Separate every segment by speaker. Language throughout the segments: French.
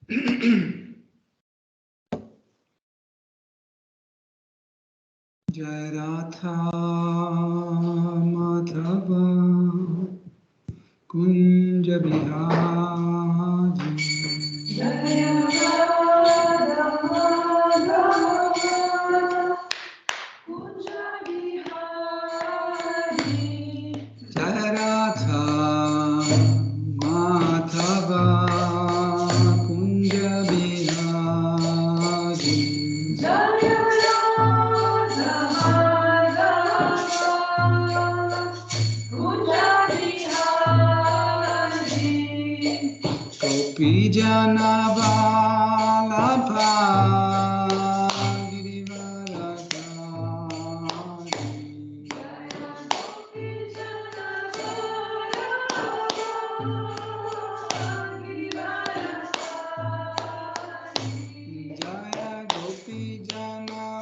Speaker 1: Jai Radha Madhava Kunja Bihari Jai Radha Madhava Kunja Bihari Jai Radha Madhava Kunja Bihari Jai Radha Madhava Kunja Bihari Gopi Jana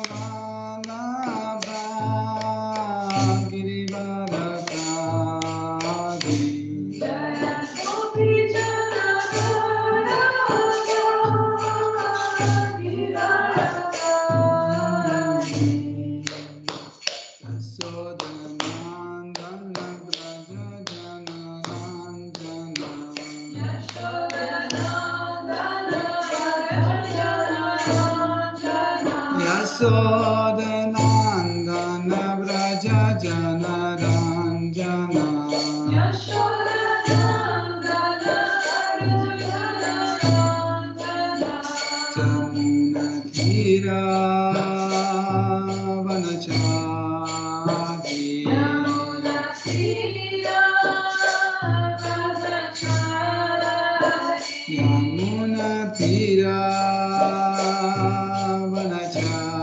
Speaker 1: Vallabha Yashodanandana Vraja Jana Ranjana Yashodanandana Vraja Jana Ranjana Jamuna Vanachari Jamuna Tira Vanachari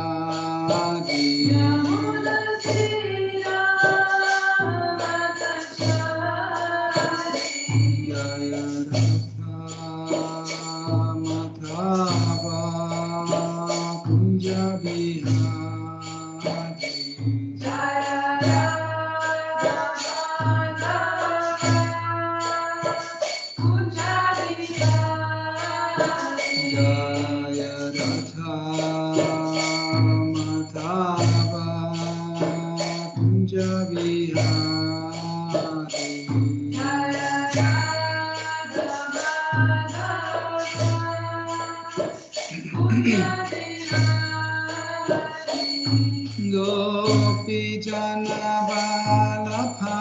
Speaker 1: Yamuna Tira Gopi Jana Vallabha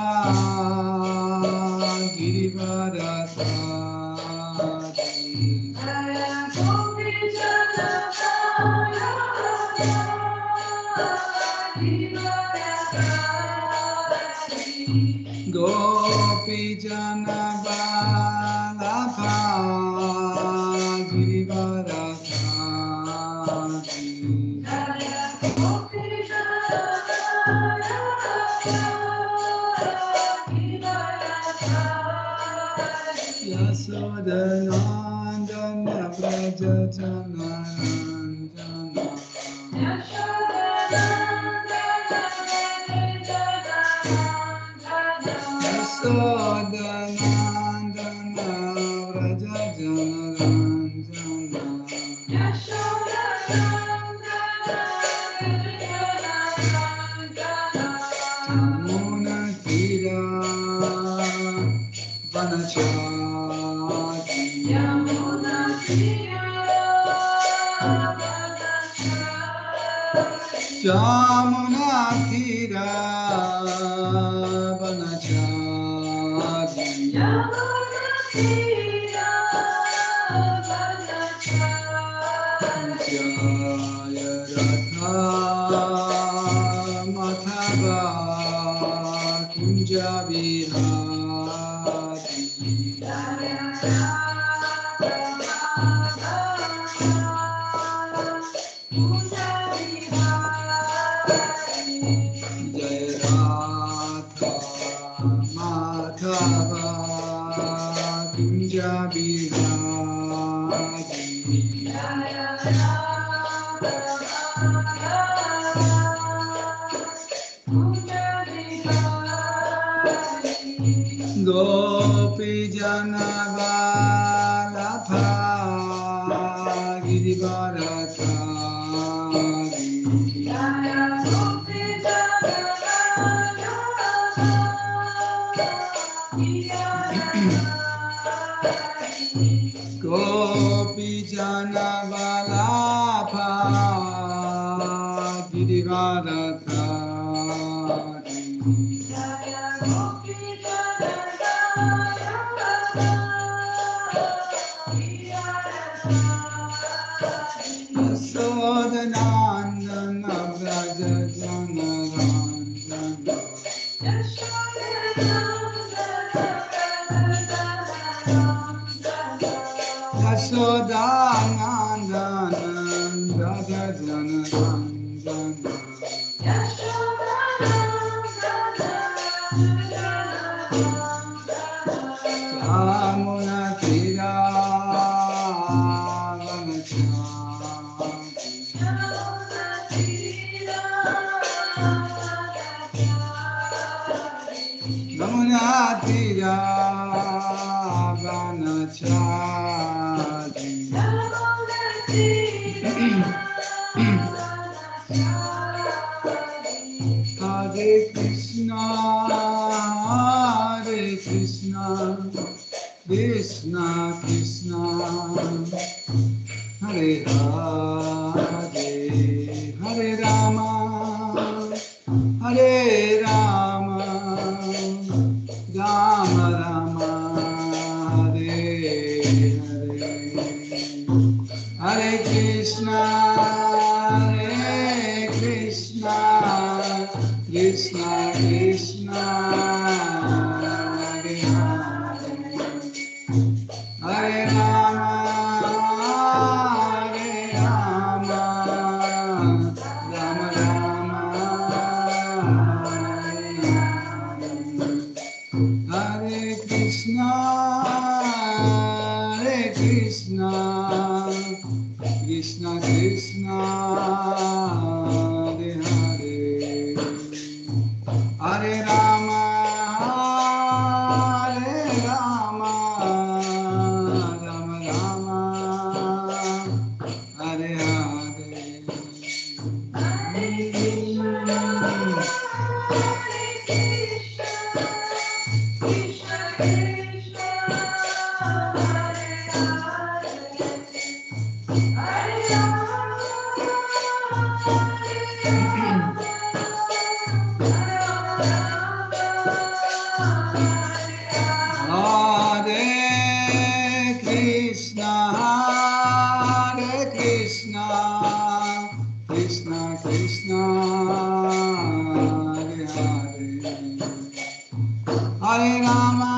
Speaker 1: Girivarasari Gopi Jana Vallabha Girivarasari Gopi Jana Vallabha Yashodanandana Vraja Jana Ranjana Yashodanandana Vraja Jana Ranjana Jamuna Tira Vanachari Yamuna Tira Vanachari Jamuna Tira Vanachari Yamuna Tira Vanachari Jaya Radha Madhava Kunja Bihari Jaya Radha Madhava Kunja Bihari Gopi Jana Vallabha Gopi Jana Valabha Girivaradhari Yasodanandana Vraja Jana Ranjana Yasodanandana Vraja Jana Ranjana Yamuna Tira Yamuna Tira Vanachari Hare Krishna, Krishna Krishna, Hare Hare, Hare Rama, Hare Rama, Rama Rama, Hare Hare, Hare Krishna, Krishna Krishna, Hare Hare, Hare Rama, Rama Rama, Hare Krishna, Krishna Krishna, Hare Hare, Hare Rama, Rama Rama, Hare Hare. Hare Krishna, Krishna Krishna, Hare Hare, Hare Rama,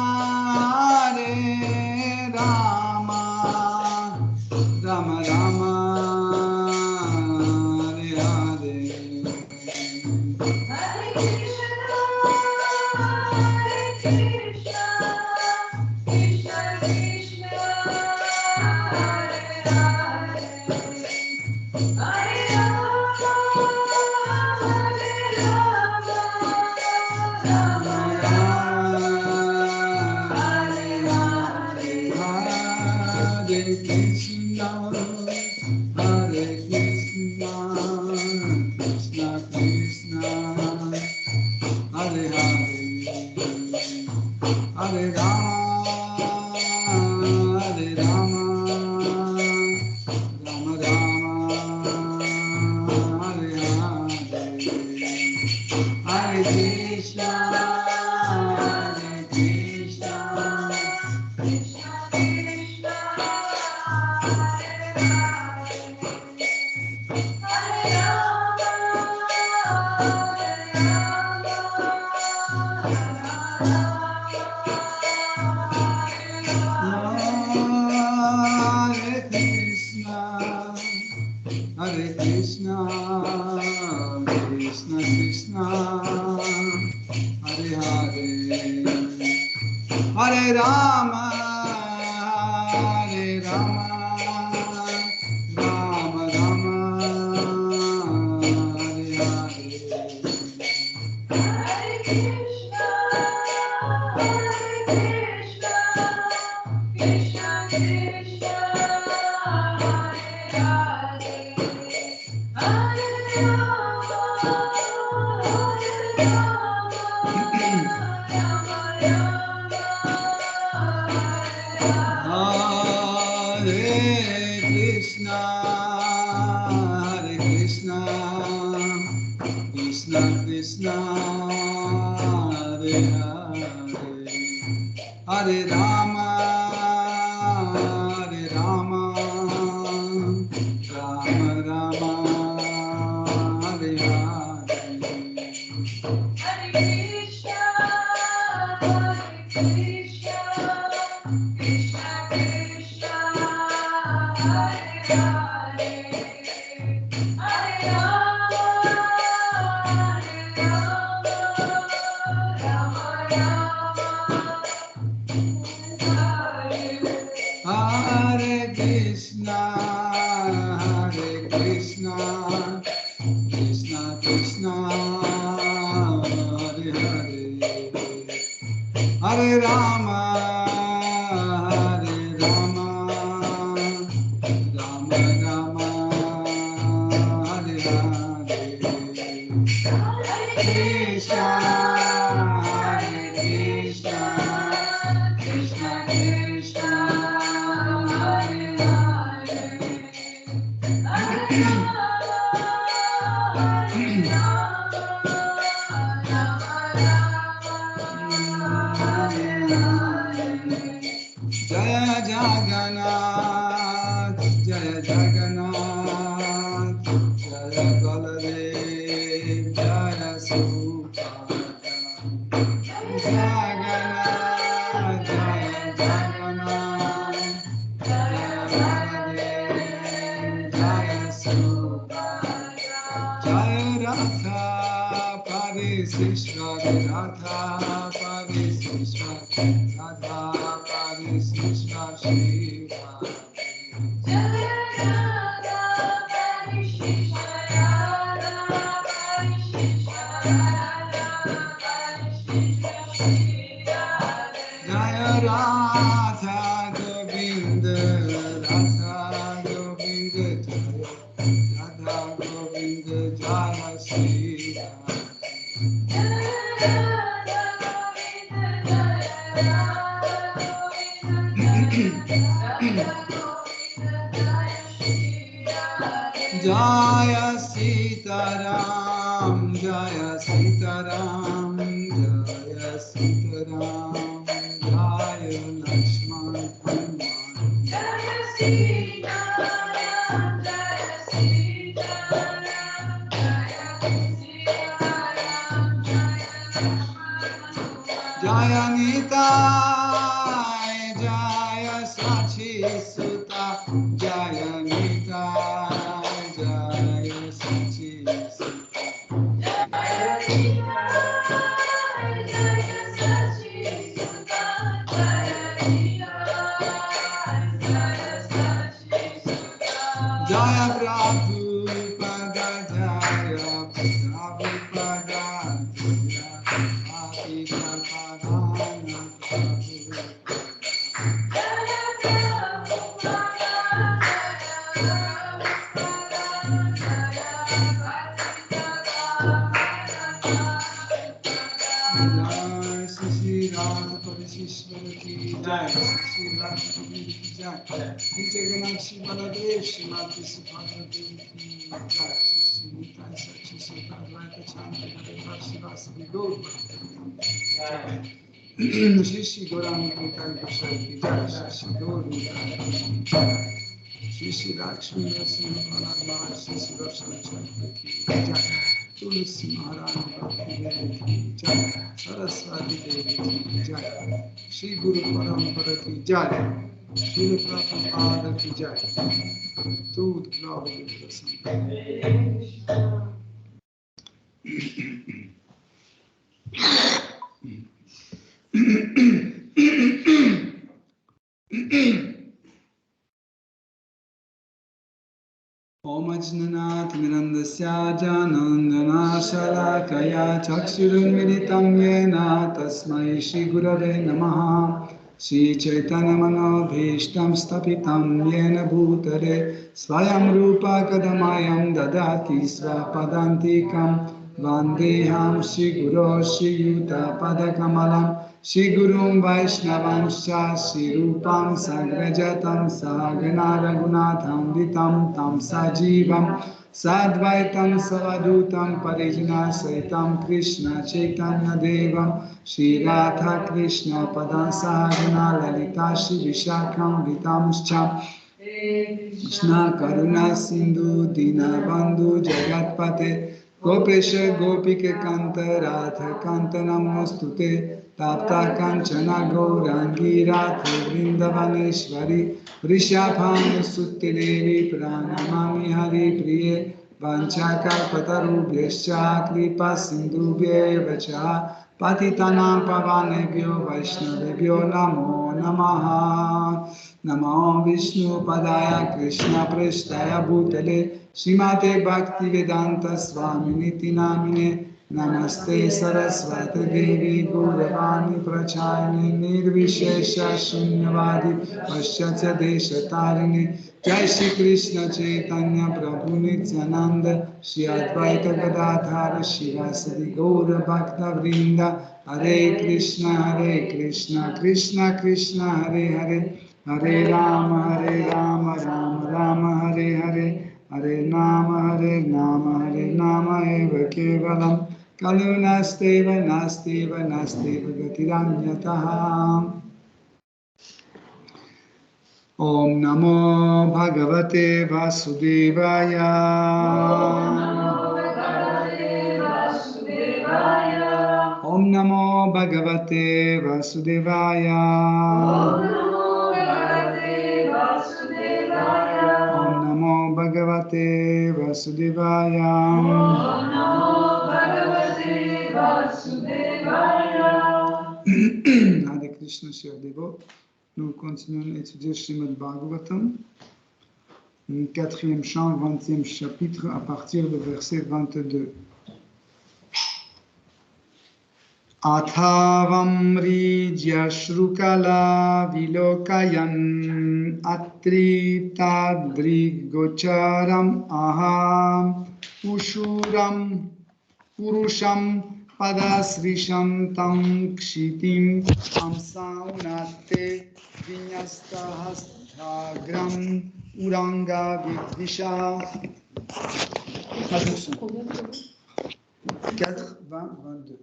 Speaker 1: Rama Rama, Hare Hare. Hare Krishna, Krishna Krishna, Hare Hare, Hare Rama, Rama Rama, Hare Hare. Krishna, Hare Krishna, Krishna Krishna, Hare Hare, Hare Rama, Hare Rama, Rama Rama, Hare Hare.
Speaker 2: Hare Krishna, Krishna Krishna, Hare Hare, Hare Rama, Rama Rama,
Speaker 1: Hare Krishna, Hare Krishna, Krishna Krishna, Hare Hare, Hare Rama, Hare Rama, Rama Rama, Hare Hare, Hare Krishna, Hare Krishna, Krishna Krishna, Hare Hare. Jaya Jagannath, Jaya Jagannath, Jaya Baladev, Jaya Subhadra. Jagannath, Jaya Jagannath, Jaya Baladev, Jaya Subhadra. Jaya Radha, Parisishwar, Radha, Parisishwar, Radha, Parisishwar, Shiva. Jaya Radha Govinda, Radha Govinda, Jaya Radha Govinda, Jaya Shiva. Jaya Sitaram, Jaya Sitaram, Jaya Sitaram, Jaya Lakshman Hanuman.
Speaker 2: Jaya Sitaram, Jaya Sitaram, Jaya Sitaram, Jaya Lakshman.
Speaker 1: Jaya Nitai, Jaya Sachi Sutta, Jaya Nitai, Jaya Sachi Sutta.
Speaker 2: Jaya Nitai, Jaya Sachi Sutta, Jaya Nitai, Jaya Sachi Sutta.
Speaker 1: Jaya Prabhupada, Jaya Prabhupada, Jaya Prabhupada, Jai Shri Radha Parishishwara ki Jai, Shri Radha Govinda ki Jai, Shri Jagannath Shri Baladev Shri Mati Subhadra Devi ki Jai, Shri Nitai Sachi Shri Radha Chanda Hare Shri Vasari Gaur Jai, Shri Shri Gauranga Nitai Gosai ki Jai, Shri Shri Gaur Nitai ki Jai, Shri Shri Lakshmi Narasimha Pranad Maharaj Shri Shri Darshan Chakra ki Jai, Tulsi Maharani Bhakti Devi ki Jai, Saraswati Devi ki Jai, Shri Guru Parampara ki Jai, Shri Prabhupada ki Jai. Toute gloire et Om Ajnanath Mirandasya Janandana Shalakaya Chakshurunmilitam Yena Tasmai Shri Gurave Namaha Shri Chaitanya Manobhishtam Stapitam Yena Bhutare Swayam Rupa Kadamayam Dadati Swapadantikam Vandeham Shri Guru Shri Yuta Padakamalam Shri Gurum Vaishnavanscha Shri Rupam Sagrajatam Sahagana Raghunatham Vitam Tam Sajivam Sadvaitam Savadutam Parijana Saitam Krishna Chaitanya Devam Shri Radha Krishna Padam Sahagana Lalita Shri Vishakam Vitamscha Krishna Karuna Sindhu Dinabandhu Jagatpate Gopesha Gopika Kanta Radha Kanta Namostute Tapta Kanchana Gaurangi Radha Vrindavaneshwari Vrishabhanu Sutte Devi Pranamami Hari Priye Vanchakalpatarubhyascha Kripa Sindhubhya Vacha Patitanam Pavanebhyo Vaishnavebhyo Namo Namaha Namo Vishnu Padaya Krishna Prasthaya Bhutale Srimate Bhaktivedanta Swaminiti Namine Namaste Saraswati Devi Gauravani Prachayane Nirvishesha Shunyavadi Paschatya Deshatarine Jai Shri Krishna Chaitanya Prabhu Nityananda Shri Advaita Gadadhara Shivasadi Gaura Bhakta Vrinda Hare Krishna Krishna Krishna Hare Hare Hare Rama Rama Rama Hare Hare Hare Nama Eva Kevalam Kalunasteva Nasteva Gatiranyataha Om Namo Bhagavate Vasudevaya Om Namo Bhagavate Vasudevaya Om Namo Bhagavate Vasudevaya Hare Krishna, chers dévots. Nous continuons à étudier Srimad Bhagavatam, 4e chant, 20e chapitre, à partir du verset 22. Athavamrijya Shrukala Vilokayan Atriptadrigocharam Aham Ushuram Purusham Padasrishantam Kshitim Amsaunate Vinyastahastagram Uranga Vidvisha. 4, 20, 22.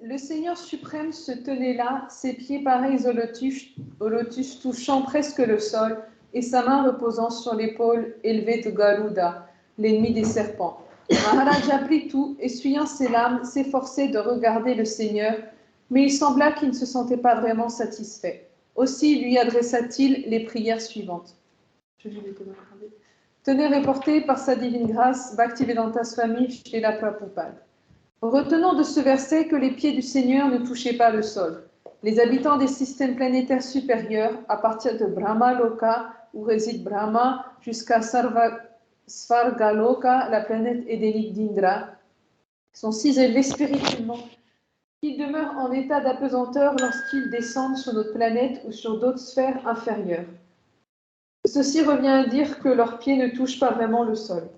Speaker 3: Le Seigneur suprême se tenait là, ses pieds pareils au lotus touchant presque le sol, et sa main reposant sur l'épaule élevée de Garuda, l'ennemi des serpents. Maharaja Prithu, essuyant ses larmes, s'efforçait de regarder le Seigneur, mais il sembla qu'il ne se sentait pas vraiment satisfait. Aussi lui adressa-t-il les prières suivantes. Tenez reporté par sa divine grâce, Bhaktivedanta Swami Srila Prabhupada. Retenons de ce verset que les pieds du Seigneur ne touchaient pas le sol. Les habitants des systèmes planétaires supérieurs, à partir de Brahma Loka, où réside Brahma, jusqu'à Svargaloka, la planète édénique d'Indra, sont si élevés spirituellement qu'ils demeurent en état d'apesanteur lorsqu'ils descendent sur notre planète ou sur d'autres sphères inférieures. Ceci revient à dire que leurs pieds ne touchent pas vraiment le sol.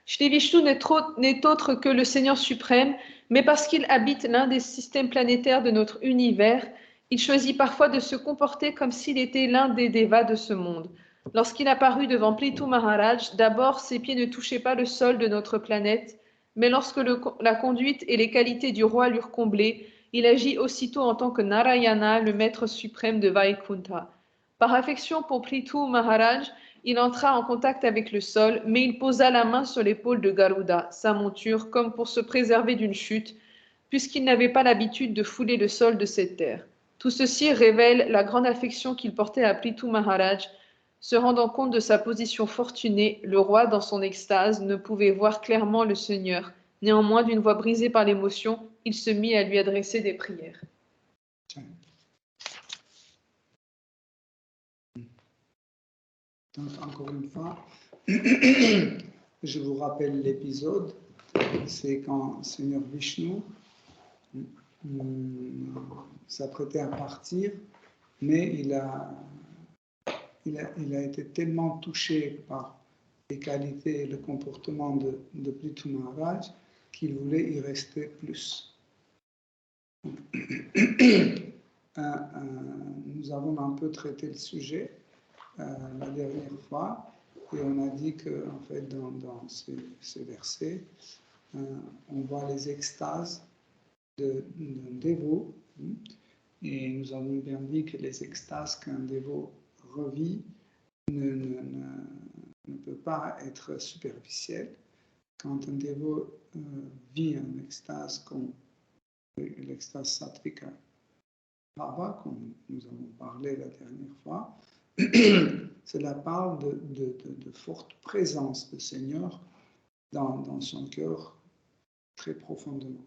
Speaker 3: Shri Vishnu n'est autre que le Seigneur suprême, mais parce qu'il habite l'un des systèmes planétaires de notre univers, il choisit parfois de se comporter comme s'il était l'un des devas de ce monde. Lorsqu'il apparut devant Prithu Maharaj, d'abord ses pieds ne touchaient pas le sol de notre planète, mais lorsque la conduite et les qualités du roi l'eurent comblé, il agit aussitôt en tant que Narayana, le maître suprême de Vaikuntha. Par affection pour Prithu Maharaj, il entra en contact avec le sol, mais il posa la main sur l'épaule de Garuda, sa monture, comme pour se préserver d'une chute, puisqu'il n'avait pas l'habitude de fouler le sol de cette terre. Tout ceci révèle la grande affection qu'il portait à Prithu Maharaj. Se rendant compte de sa position fortunée, le roi, dans son extase, ne pouvait voir clairement le Seigneur. Néanmoins, d'une voix brisée par l'émotion, il se mit à lui adresser des prières.
Speaker 1: Donc, encore une fois, je vous rappelle l'épisode, c'est quand Seigneur Vishnu s'apprêtait à partir, mais il a été tellement touché par les qualités et le comportement de Prithu Maharaj qu'il voulait y rester plus. Nous avons un peu traité le sujet la dernière fois et on a dit que en fait dans ces versets on voit les extases d'un dévot et nous avons bien dit que les extases qu'un dévot revit ne peut pas être superficiel. Quand un dévot vit une extase comme l'extase sattvika bhava, comme nous avons parlé la dernière fois, cela parle de forte présence du Seigneur dans son cœur très profondément.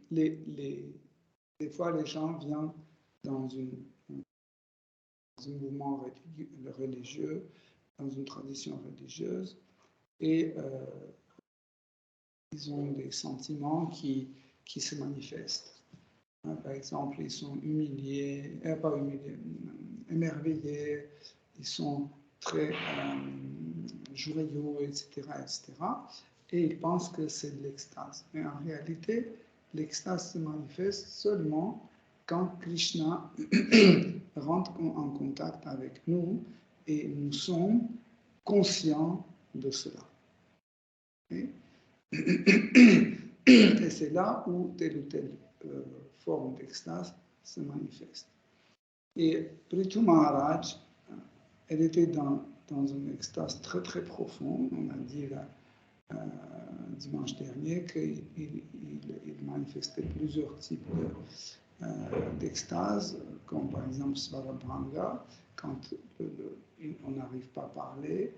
Speaker 1: Des fois, les gens viennent dans un mouvement religieux, dans une tradition religieuse, et ils ont des sentiments qui se manifestent. Par exemple, ils sont émerveillés, ils sont très joyeux, etc., etc. Et ils pensent que c'est de l'extase. Mais en réalité, l'extase se manifeste seulement quand Krishna rentre en contact avec nous et nous sommes conscients de cela. Et c'est là où telle ou telle forme d'extase se manifeste. Et Prithu Maharaj, elle était dans une extase très très profonde. On a dit dimanche dernier qu'il manifestait plusieurs types d'extase, comme par exemple Svarabhanga, quand on n'arrive pas à parler,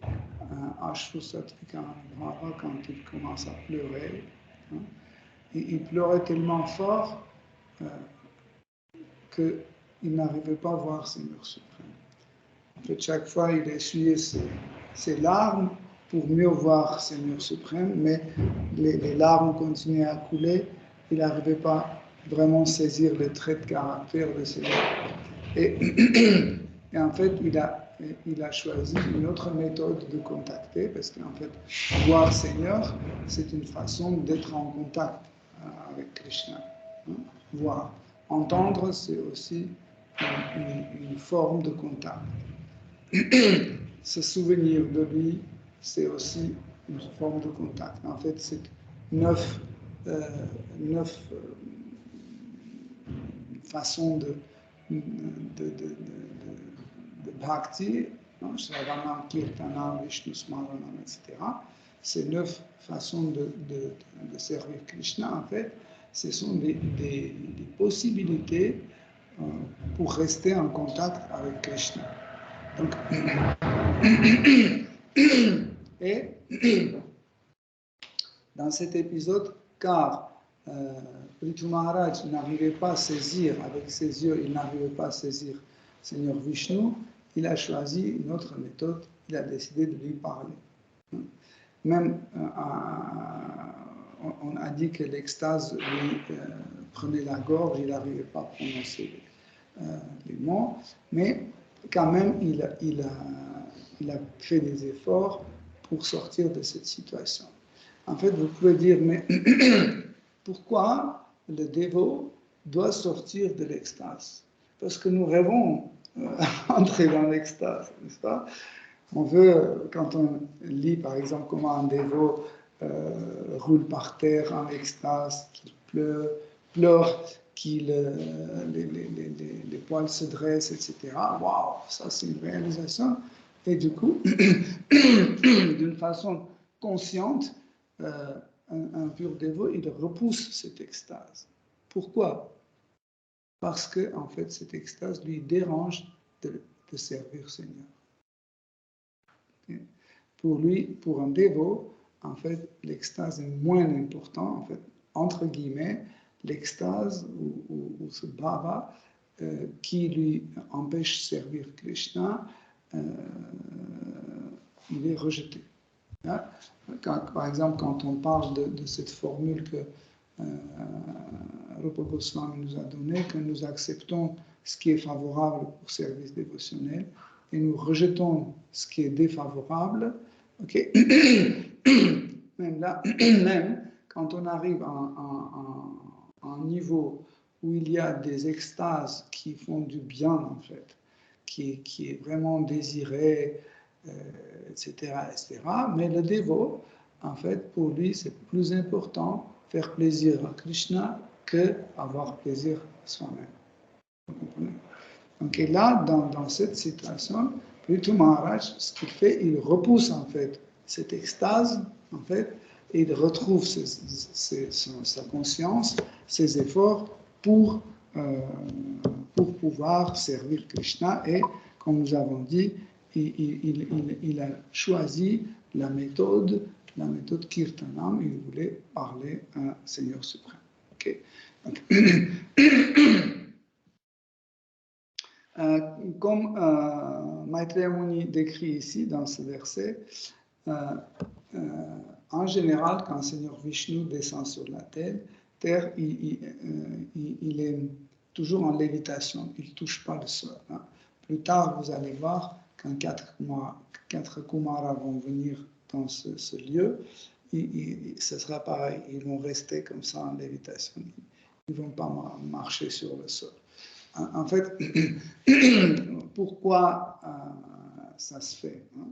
Speaker 1: Ashru Sattvika Bhava, quand il commence à pleurer. Il pleurait tellement fort qu'il n'arrivait pas à voir Seigneur suprême. En fait, chaque fois, il essuyait ses larmes pour mieux voir Seigneur suprême, mais les larmes continuaient à couler. Il n'arrivait pas vraiment à saisir les traits de caractère de Seigneur. Et en fait, il a choisi une autre méthode de contacter, parce qu'en fait, voir Seigneur, c'est une façon d'être en contact avec Krishna. Voir. Entendre, c'est aussi une forme de contact. Se souvenir de lui, c'est aussi une forme de contact. En fait, c'est neuf façons de bhakti, Shravanam, Kirtanam, Vishnu Smaranam, etc. Ces 9 façons de servir Krishna, en fait, ce sont des possibilités pour rester en contact avec Krishna. Donc, et dans cet épisode, car Prithu Maharaj n'arrivait pas à saisir, avec ses yeux, il n'arrivait pas à saisir Seigneur Vishnu, il a choisi une autre méthode, il a décidé de lui parler. Même, on a dit que l'extase lui prenait la gorge, il n'arrivait pas à prononcer les mots, mais quand même, il a fait des efforts pour sortir de cette situation. En fait, vous pouvez dire, mais pourquoi le dévot doit sortir de l'extase? Parce que nous rêvons entrer dans l'extase, n'est-ce pas? On veut, quand on lit par exemple comment un dévot roule par terre en extase, qu'il pleure, qu'il les poils se dressent, etc. Waouh, ça c'est une réalisation. Et du coup, d'une façon consciente, un pur dévot, il repousse cette extase. Pourquoi? Parce que, en fait, cette extase lui dérange de servir Seigneur. Okay? Pour lui, pour un dévot, en fait, l'extase est moins important, en fait, entre guillemets, l'extase ou ce bhava qui lui empêche de servir Krishna, il est rejeté. Hein? Par exemple, quand on parle de cette formule que Rupa Goswami nous a donnée, que nous acceptons ce qui est favorable pour service dévotionnel et nous rejetons ce qui est défavorable, Ok. Même là, même quand on arrive à un niveau où il y a des extases qui font du bien, en fait, qui est vraiment désiré, etc., etc. Mais le dévot, en fait, pour lui, c'est plus important faire plaisir à Krishna que avoir plaisir à soi-même. Vous comprenez? Donc, et là, dans cette situation, Prithu Maharaj, ce qu'il fait, il repousse en fait cette extase, en fait, et il retrouve sa conscience, ses efforts pour pouvoir servir Krishna. Et comme nous avons dit, il a choisi la méthode Kirtanam. Il voulait parler à un Seigneur suprême. Okay. Donc, comme Maitreya Muni décrit ici dans ce verset, en général, quand Seigneur Vishnu descend sur la terre, il est toujours en lévitation, il ne touche pas le sol. Hein. Plus tard, vous allez voir, quand quatre Kumaras vont venir dans ce lieu, ce sera pareil, ils vont rester comme ça en lévitation, ils ne vont pas marcher sur le sol. En fait, pourquoi ça se fait, hein?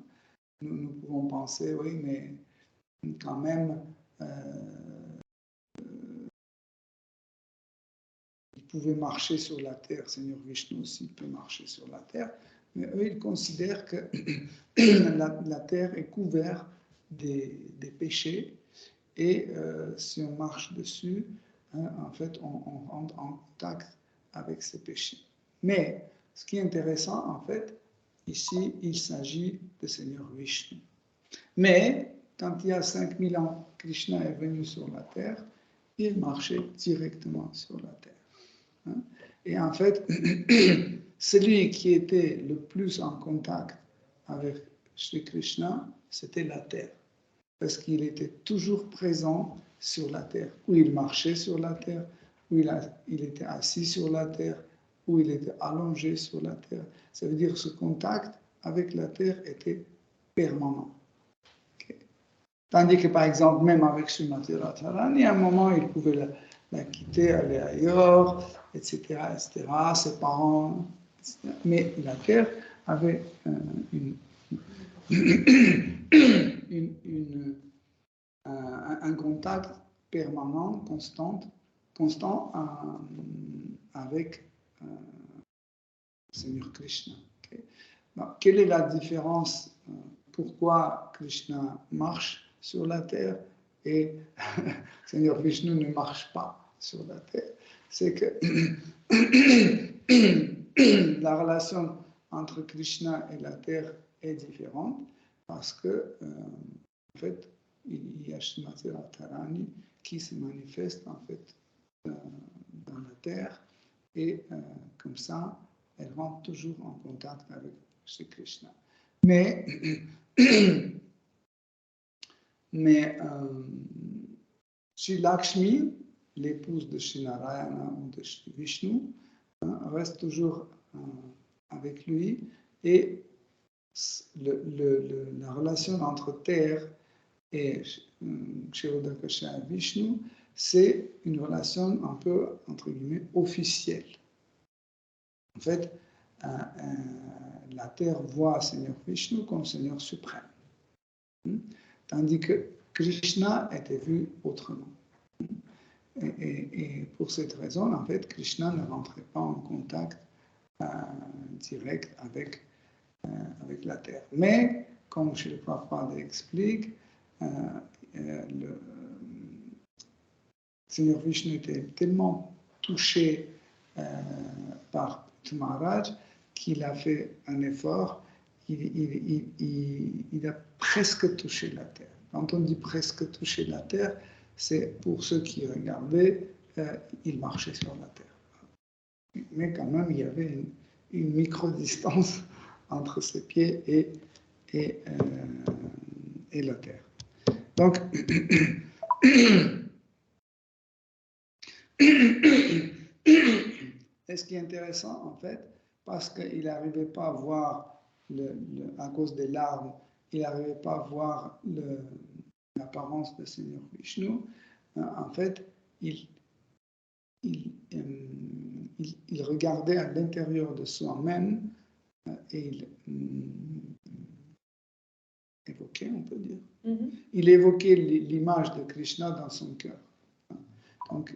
Speaker 1: Nous pouvons penser, oui, mais quand même, il pouvait marcher sur la terre, Seigneur Vishnu aussi peut marcher sur la terre, mais eux, ils considèrent que la terre est couverte des péchés, et si on marche dessus, hein, en fait, on rentre en contact avec ces péchés. Mais ce qui est intéressant, en fait, ici, il s'agit de Seigneur Vishnu. Mais quand il y a 5000 ans, Krishna est venu sur la terre, il marchait directement sur la terre. Hein? Et en fait, celui qui était le plus en contact avec Sri Krishna, c'était la terre. Parce qu'il était toujours présent sur la terre, où il marchait sur la terre, où il était assis sur la terre, où il était allongé sur la terre. Ça veut dire que ce contact avec la terre était permanent. Okay. Tandis que, par exemple, même avec Srimati Radharani, à un moment, il pouvait la quitter, aller ailleurs, etc., etc., ses parents, etc. Mais la terre avait un contact permanent, constant avec Seigneur Krishna. Okay. Donc, quelle est la différence? Pourquoi Krishna marche sur la terre et Seigneur Vishnu ne marche pas sur la terre? C'est que la relation entre Krishna et la terre est différente parce que, en fait, il y a Srimati Radharani qui se manifeste en fait dans la terre et comme ça, elle rentre toujours en contact avec Sri Krishna. Mais Sri Lakshmi, l'épouse de Sri Narayana ou de Sri Vishnu, reste toujours avec lui et la relation entre terre et Kshirodakasha et Vishnu, c'est une relation un peu, entre guillemets, officielle. En fait, la terre voit Seigneur Vishnu comme Seigneur suprême. Tandis que Krishna était vu autrement. Et pour cette raison, en fait, Krishna ne rentrait pas en contact direct avec la terre. Mais, comme Srila Prabhupada explique, le Seigneur Vishnu était tellement touché par Maharaj qu'il a fait un effort, il a presque touché la terre. Quand on dit presque toucher la terre, c'est pour ceux qui regardaient, il marchait sur la terre. Mais quand même, il y avait une micro-distance entre ses pieds et la terre. Donc, et ce qui est intéressant, en fait, parce qu'il n'arrivait pas à voir, à cause des larmes, il n'arrivait pas à voir l'apparence de Seigneur Vishnu. En fait, il regardait à l'intérieur de soi-même et il évoquait, on peut dire. Il évoquait l'image de Krishna dans son cœur. Donc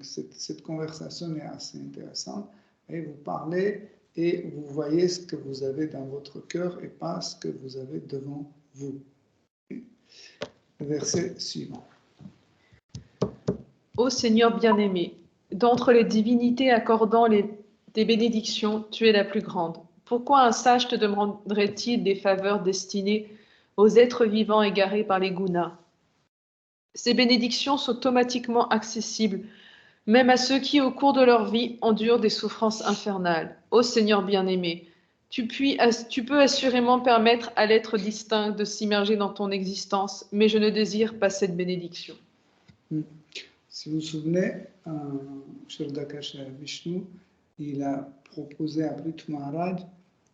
Speaker 1: cette conversation est assez intéressante. Et vous parlez et vous voyez ce que vous avez dans votre cœur et pas ce que vous avez devant vous. Le verset suivant.
Speaker 3: Ô Seigneur bien-aimé, d'entre les divinités accordant des bénédictions, tu es la plus grande. Pourquoi un sage te demanderait-il des faveurs destinées aux êtres vivants égarés par les gunas? Ces bénédictions sont automatiquement accessibles, même à ceux qui, au cours de leur vie, endurent des souffrances infernales. Ô Seigneur bien-aimé, tu peux assurément permettre à l'être distinct de s'immerger dans ton existence, mais je ne désire pas cette bénédiction.
Speaker 1: Si vous vous souvenez, Kshirodakasha Vishnu, il a proposé à Prithu Maharaj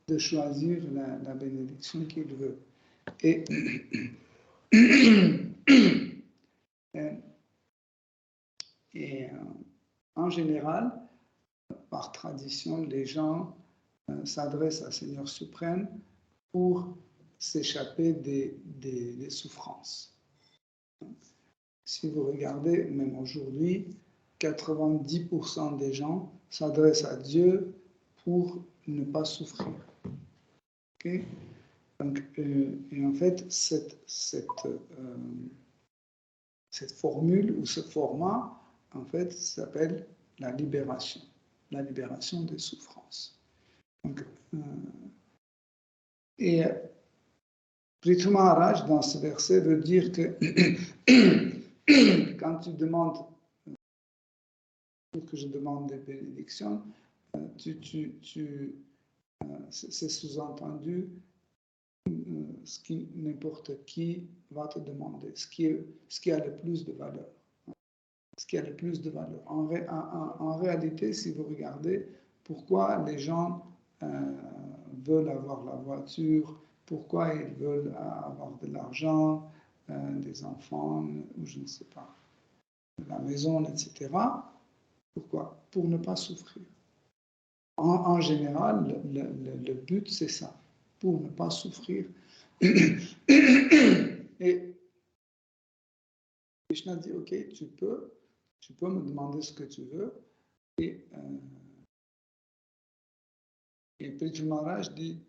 Speaker 1: de choisir la bénédiction qu'il veut. Et en général, par tradition, les gens s'adressent à Seigneur suprême pour s'échapper des souffrances. Si vous regardez, même aujourd'hui, 90% des gens s'adressent à Dieu pour ne pas souffrir. Okay? Donc, et en fait, cette formule ou ce format, en fait, s'appelle la libération des souffrances. Donc, et Prithu Maharaj, dans ce verset, veut dire que quand tu demandes que je demande des bénédictions, c'est sous-entendu ce qui n'importe qui va te demander, ce qui a le plus de valeur. Ce qui a le plus de valeur. En réalité, si vous regardez, pourquoi les gens veulent avoir la voiture, pourquoi ils veulent avoir de l'argent, des enfants, ou je ne sais pas, la maison, etc. Pourquoi? Pour ne pas souffrir. En général, le but, c'est ça, pour ne pas souffrir. Et Krishna dit, ok, tu peux me demander ce que tu veux. Et Prithu Maharaj dit,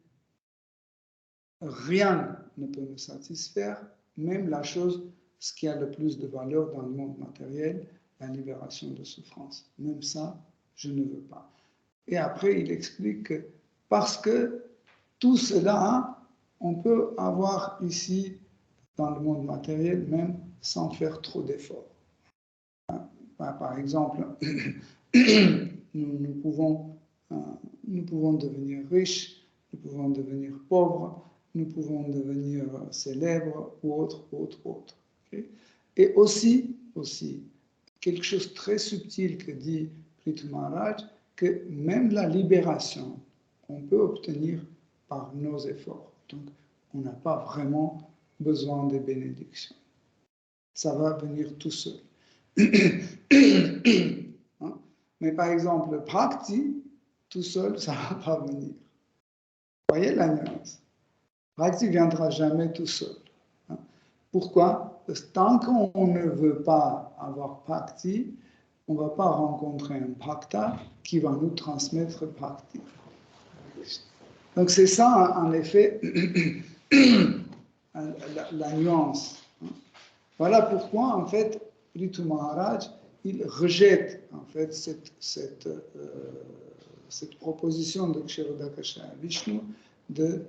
Speaker 1: rien ne peut me satisfaire, même la chose, ce qui a le plus de valeur dans le monde matériel, la libération de souffrance. Même ça, je ne veux pas. Et après, il explique que parce que tout cela, on peut avoir ici, dans le monde matériel, même sans faire trop d'efforts. Par exemple, nous pouvons devenir riches, nous pouvons devenir pauvres, nous pouvons devenir célèbres ou autre. Okay? Et aussi, quelque chose de très subtil que dit Prithu Maharaj, que même la libération, on peut obtenir par nos efforts. Donc, on n'a pas vraiment besoin des bénédictions. Ça va venir tout seul. Mais par exemple, le bhakti, tout seul, ça ne va pas venir. Vous voyez la nuance? Bhakti ne viendra jamais tout seul. Pourquoi? Parce que tant qu'on ne veut pas avoir bhakti, on ne va pas rencontrer un bhakta qui va nous transmettre bhakti. Donc c'est ça, en effet, la nuance. Voilà pourquoi, en fait, Prithu Maharaj, il rejette, en fait, cette proposition de Kshirodakasha Vishnu de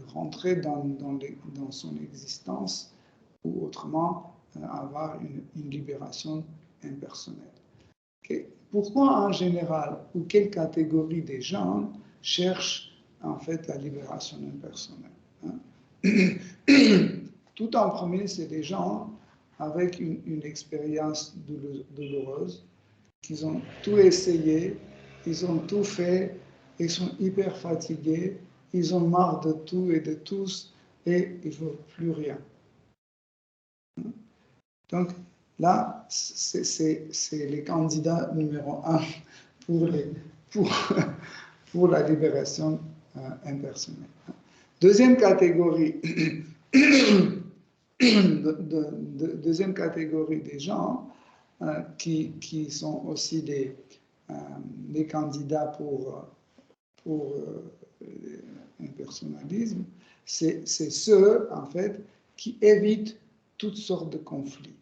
Speaker 1: rentrer dans son existence ou autrement avoir une libération impersonnelle. Okay. Pourquoi en général ou quelle catégorie des gens cherchent en fait la libération impersonnelle? Tout en premier, c'est des gens avec une expérience douloureuse, qui ont tout essayé, ils ont tout fait, ils sont hyper fatigués, ils ont marre de tout et de tous et il ne faut plus rien. Donc là, c'est les candidats numéro 1 pour la libération impersonnelle. Deuxième catégorie, deuxième catégorie des gens qui sont aussi des candidats pour l'impersonnalisme, c'est ceux, en fait, qui évitent toutes sortes de conflits.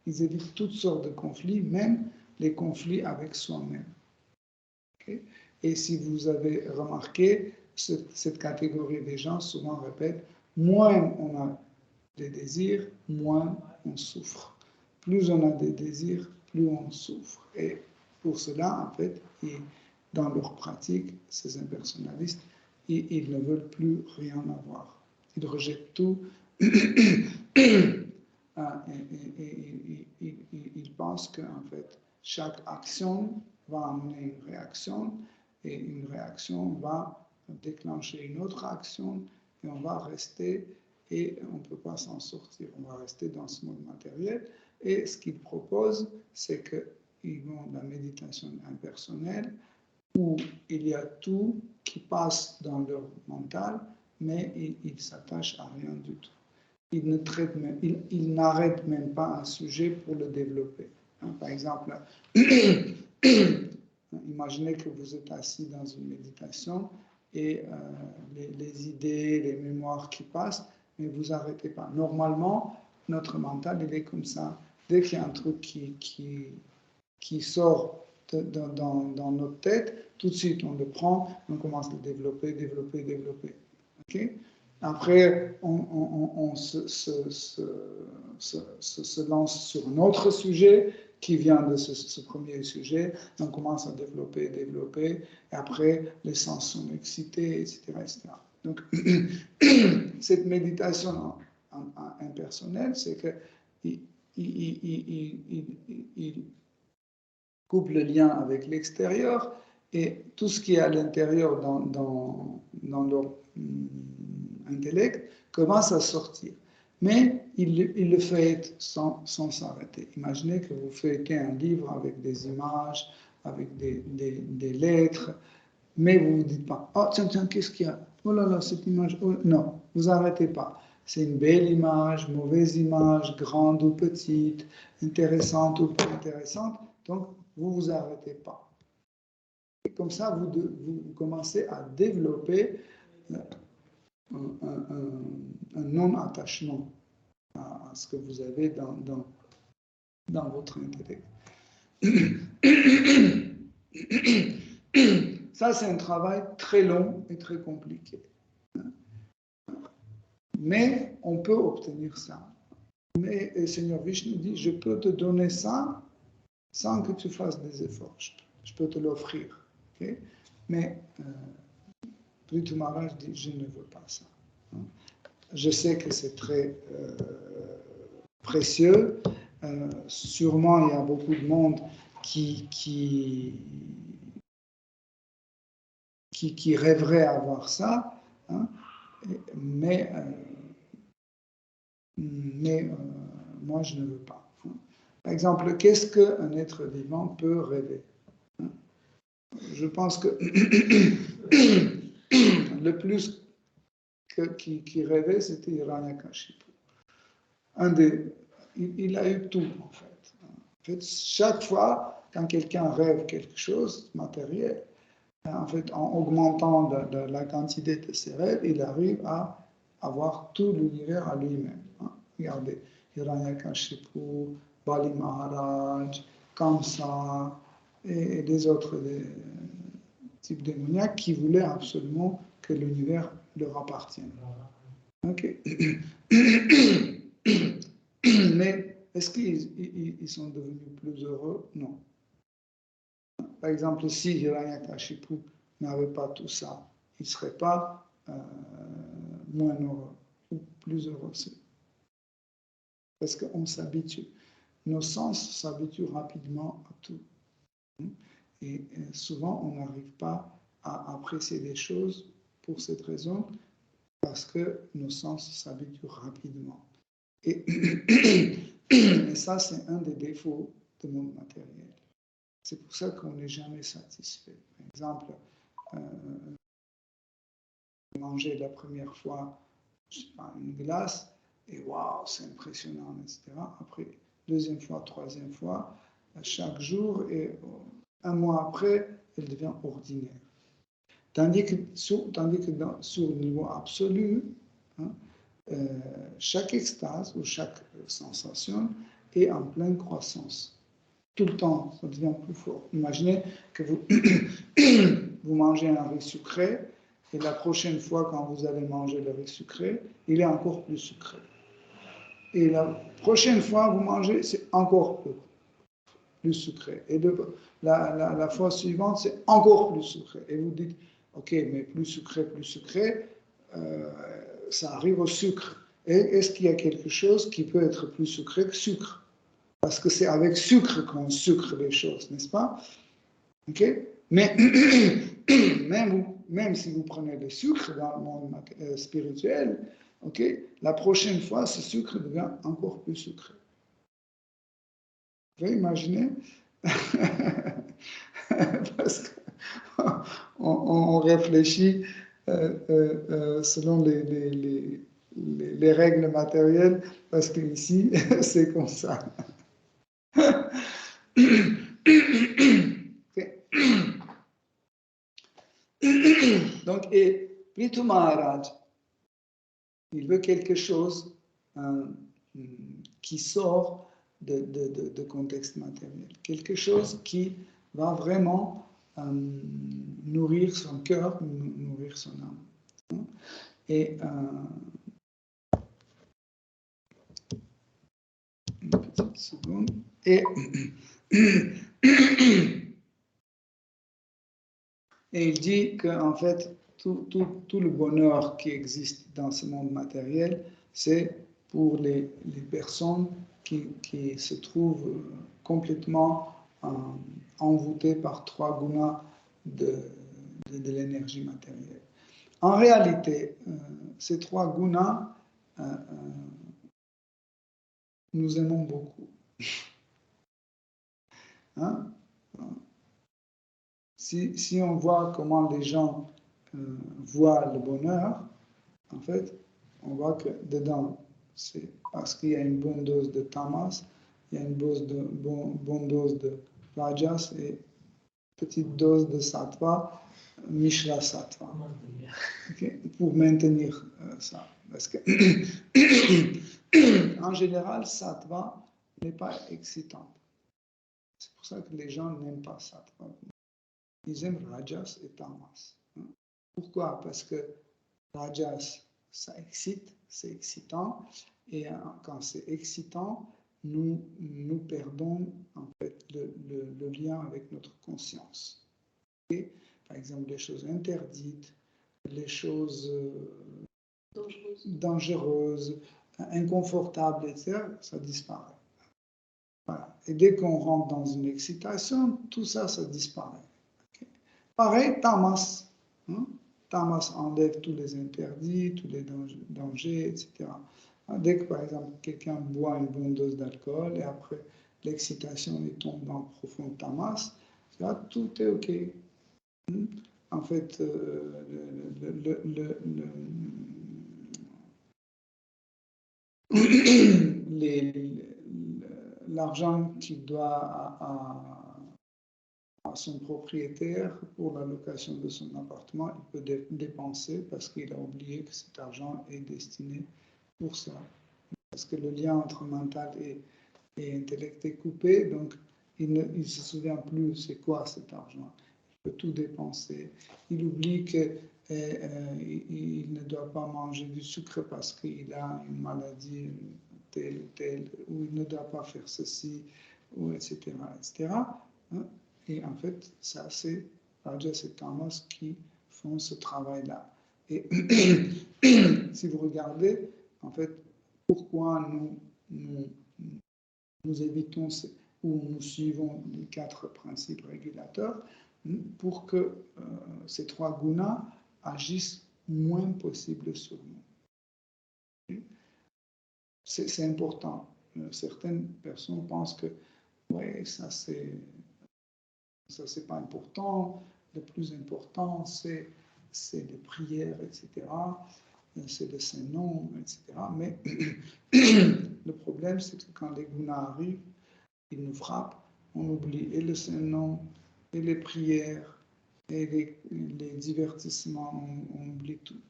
Speaker 1: Ils évitent toutes sortes de conflits, même les conflits avec soi-même. Okay? Et si vous avez remarqué, cette catégorie des gens souvent répète, moins on a des désirs, moins on souffre. Plus on a des désirs, plus on souffre. Et pour cela, en fait, dans leur pratique, ces impersonnalistes, ils ne veulent plus rien avoir. Ils rejettent tout. Ils pensent qu'en fait, chaque action va amener une réaction et une réaction va déclencher une autre action et on va rester et on ne peut pas s'en sortir. On va rester dans ce monde matériel et ce qu'ils proposent, c'est qu'ils vont dans la méditation impersonnelle où il y a tout qui passe dans leur mental, mais ils ne s'attachent à rien du tout. Ils n'arrêtent même pas un sujet pour le développer. Par exemple, imaginez que vous êtes assis dans une méditation et les idées, les mémoires qui passent, mais vous n'arrêtez pas. Normalement, notre mental, il est comme ça. Dès qu'il y a un truc qui sort dans notre tête, tout de suite on le prend, on commence à le développer. Okay? Après, on se lance sur un autre sujet qui vient de ce premier sujet, on commence à développer, et après les sens sont excités, etc. Donc, cette méditation impersonnelle, c'est qu'il coupe le lien avec l'extérieur et tout ce qui est à l'intérieur dans leur intellect commence à sortir. Mais il le fait sans s'arrêter. Imaginez que vous feuilletez un livre avec des images, avec des lettres, mais vous ne vous dites pas « Oh, tiens, qu'est-ce qu'il y a? Oh là là, cette image... Oh. » Non, vous n'arrêtez pas. C'est une belle image, mauvaise image, grande ou petite, intéressante ou pas intéressante. Donc, vous ne vous arrêtez pas. Et comme ça, vous commencez à développer un non-attachement à ce que vous avez dans votre intellect. Ça, c'est un travail très long et très compliqué. Mais on peut obtenir ça. Mais le Seigneur Vishnu dit, je peux te donner ça sans que tu fasses des efforts. Je peux te l'offrir. Okay? Mais Prithu Maharaj dit, je ne veux pas ça. Je sais que c'est très précieux. Sûrement, il y a beaucoup de monde qui rêverait avoir ça, hein, mais moi, je ne veux pas. Hein. Par exemple, qu'est-ce qu'un être vivant peut rêver? Hein? Je pense que le plus qui rêvait, c'était Hiranyakashipu. Il a eu tout, en fait. En fait, chaque fois, quand quelqu'un rêve quelque chose matériel, en fait, en augmentant de la quantité de ses rêves, il arrive à avoir tout l'univers à lui-même. Hein. Regardez, Hiranyakashipu, Bali Maharaj, Kamsa et des autres types démoniaques qui voulaient absolument que l'univers leur appartienne. Ok. Mais est-ce qu'ils sont devenus plus heureux? Non. Par exemple, si Hiranyakashipu n'avait pas tout ça, il ne serait pas moins heureux ou plus heureux. Parce qu'on s'habitue. Nos sens s'habituent rapidement à tout. Et souvent, on n'arrive pas à apprécier des choses pour cette raison, parce que nos sens s'habituent rapidement. Et, et ça, c'est un des défauts du monde matériel. C'est pour ça qu'on n'est jamais satisfait. Par exemple, manger la première fois, je sais pas, une glace, et waouh, c'est impressionnant, etc. Après, deuxième fois, troisième fois, chaque jour, et un mois après, elle devient ordinaire. Tandis que sur le niveau absolu, hein, chaque extase ou chaque sensation est en pleine croissance. Tout le temps, ça devient plus fort. Imaginez que vous mangez un riz sucré, et la prochaine fois, quand vous allez manger le riz sucré, il est encore plus sucré. Et la prochaine fois, vous mangez, c'est encore plus sucré. Et la fois suivante, c'est encore plus sucré. Et vous dites, ok, mais plus sucré, ça arrive au sucre. Et est-ce qu'il y a quelque chose qui peut être plus sucré que sucre? Parce que c'est avec sucre qu'on sucre les choses, n'est-ce pas? Ok? Mais même si vous prenez le sucre dans le monde spirituel, ok, la prochaine fois, ce sucre devient encore plus sucré. Vous pouvez imaginer? Parce qu'on réfléchit selon les règles matérielles, parce qu'ici, c'est comme ça. Donc, et Prithu Maharaj, il veut quelque chose qui sort de contexte matériel, quelque chose qui va vraiment nourrir son cœur, nourrir son âme. Et une petite seconde. Et il dit qu'en fait, tout le bonheur qui existe dans ce monde matériel, c'est pour les personnes qui se trouvent complètement envoûtées par trois gunas de l'énergie matérielle. En réalité, ces trois gunas, nous aimons beaucoup. Hein? Si on voit comment les gens voient le bonheur, en fait, on voit que dedans, c'est parce qu'il y a une bonne dose de tamas, il y a une bonne dose de rajas et une petite dose de sattva, mishra sattva, okay, pour maintenir ça. Parce que, en général, sattva n'est pas excitant. C'est pour ça que les gens n'aiment pas sattva. Ils aiment rajas et tamas. Pourquoi? Parce que rajas, ça excite, c'est excitant, et quand c'est excitant, nous perdons en fait le lien avec notre conscience. Et, par exemple, les choses interdites, les choses dangereuses, inconfortables, etc., ça disparaît. Voilà. Et dès qu'on rentre dans une excitation, tout ça, ça disparaît. Okay. Pareil, tamas. Hein? Tamas enlève tous les interdits, tous les dangers, etc. Dès que, par exemple, quelqu'un boit une bonne dose d'alcool et après l'excitation, il tombe dans le profond tamas, tout est OK. En fait, l'argent qu'il doit à son propriétaire pour la location de son appartement, il peut dépenser parce qu'il a oublié que cet argent est destiné pour ça. Parce que le lien entre mental et intellect est coupé, donc il ne se souvient plus c'est quoi cet argent. Il peut tout dépenser. Il oublie qu'il ne doit pas manger du sucre parce qu'il a une maladie telle ou telle, ou il ne doit pas faire ceci, ou etc. etc. Et en fait, ça, c'est Rajas et Tamas qui font ce travail-là. Et si vous regardez, en fait, pourquoi nous évitons ou nous suivons les 4 principes régulateurs, pour que ces trois gunas agissent moins possible sur nous. C'est important. Certaines personnes pensent que ouais, ça c'est pas important. Le plus important, c'est les prières, etc. C'est le Saint-Nom, etc. Mais le problème, c'est que quand les gunas arrivent, ils nous frappent, on oublie et le Saint-Nom, et les prières, et les divertissements, on oublie tout.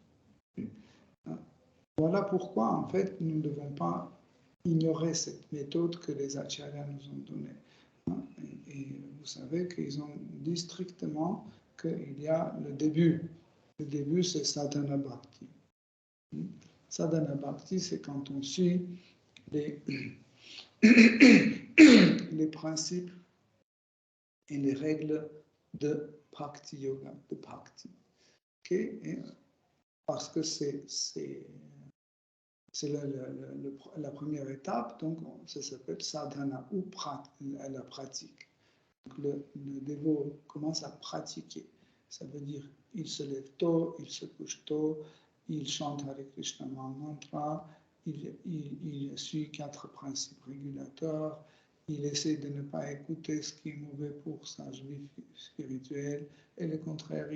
Speaker 1: Voilà pourquoi, en fait, nous ne devons pas ignorer cette méthode que les acharyas nous ont donnée. Et vous savez qu'ils ont dit strictement qu'il y a le début. Le début, c'est sadhana bhakti. Sadhana bhakti, c'est quand on suit les principes et les règles de bhakti yoga, de bhakti. Okay? Et parce que c'est la première étape, donc ça s'appelle sadhana ou la pratique. Donc le dévot commence à pratiquer. Ça veut dire il se lève tôt, il se couche tôt, il chante Hare Krishna mantra, il suit 4 principes régulateurs, il essaie de ne pas écouter ce qui est mauvais pour sa vie spirituelle, et le contraire,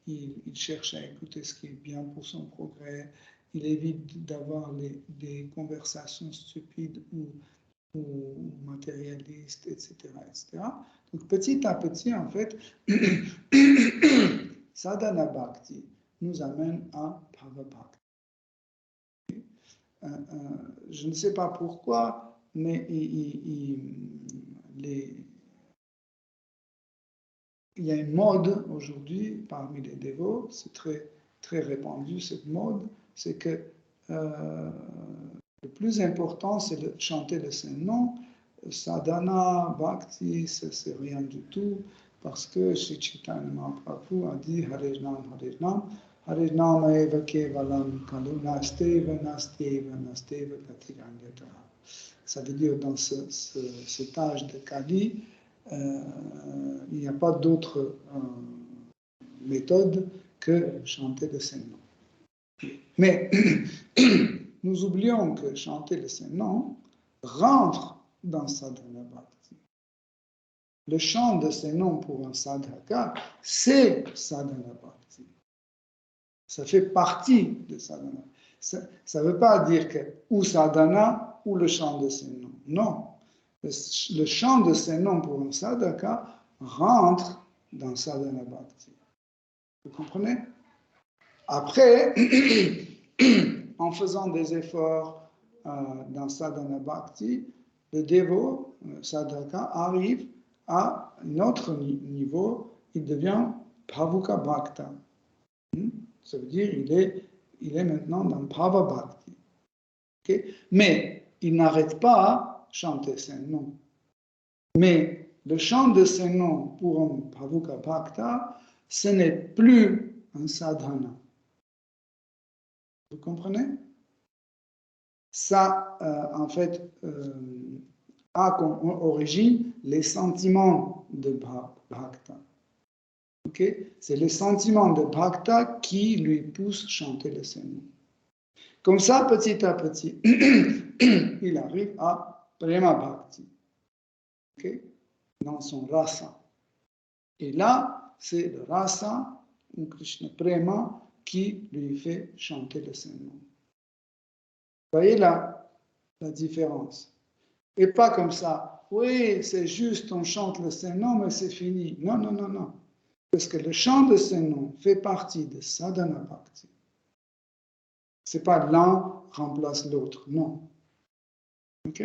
Speaker 1: il cherche à écouter ce qui est bien pour son progrès, il évite d'avoir des conversations stupides ou matérialistes, etc., etc. Donc petit à petit, en fait, sadhana bhakti nous amène à bhava bhakti. Je ne sais pas pourquoi, mais il y a une mode aujourd'hui parmi les dévots, c'est très, très répandu cette mode, c'est que le plus important, c'est de chanter le Saint-Nom. Sadhana, Bhakti, c'est rien du tout, parce que Sri Chaitanya Mahaprabhu a dit Harinam, Harinam, Harinam eva kevalam kalu nasteva, nasteva, nasteva katiranyata. Ça veut dire dans cet âge de Kali, il n'y a pas d'autre méthode que chanter le Saint-Nom. Mais nous oublions que chanter le Saint-Nom rentre dans sadhana bhakti. Le chant de Saint-Nom pour un sadhaka, c'est sadhana bhakti. Ça fait partie de sadhana. Ça ne veut pas dire que ou sadhana ou le chant de Saint-Nom. Non. Le chant de Saint-Nom pour un sadhaka rentre dans sadhana bhakti. Vous comprenez? Après, en faisant des efforts dans sadhana bhakti, le dévot, sadhaka, arrive à un autre niveau, il devient bhavuka bhakta. Ça veut dire il est maintenant dans bhava bhakti. Okay? Mais il n'arrête pas à chanter Saint-Nom. Mais le chant de Saint-Nom pour un bhavuka bhakta, ce n'est plus un sadhana. Vous comprenez? Ça, en fait, a comme origine les sentiments de bhakta. Okay? C'est les sentiments de bhakta qui lui poussent à chanter le Saint-Nom. Comme ça, petit à petit, il arrive à prema bhakti, okay? Dans son rasa. Et là, c'est le rasa, ou Krishna prema, qui lui fait chanter le Saint-Nom. Vous voyez la différence. Et pas comme ça, oui, c'est juste, on chante le Saint-Nom, mais c'est fini. Non, non, non, non. Parce que le chant de Saint-Nom fait partie de sadhana bhakti. Ce n'est pas l'un remplace l'autre, non. OK?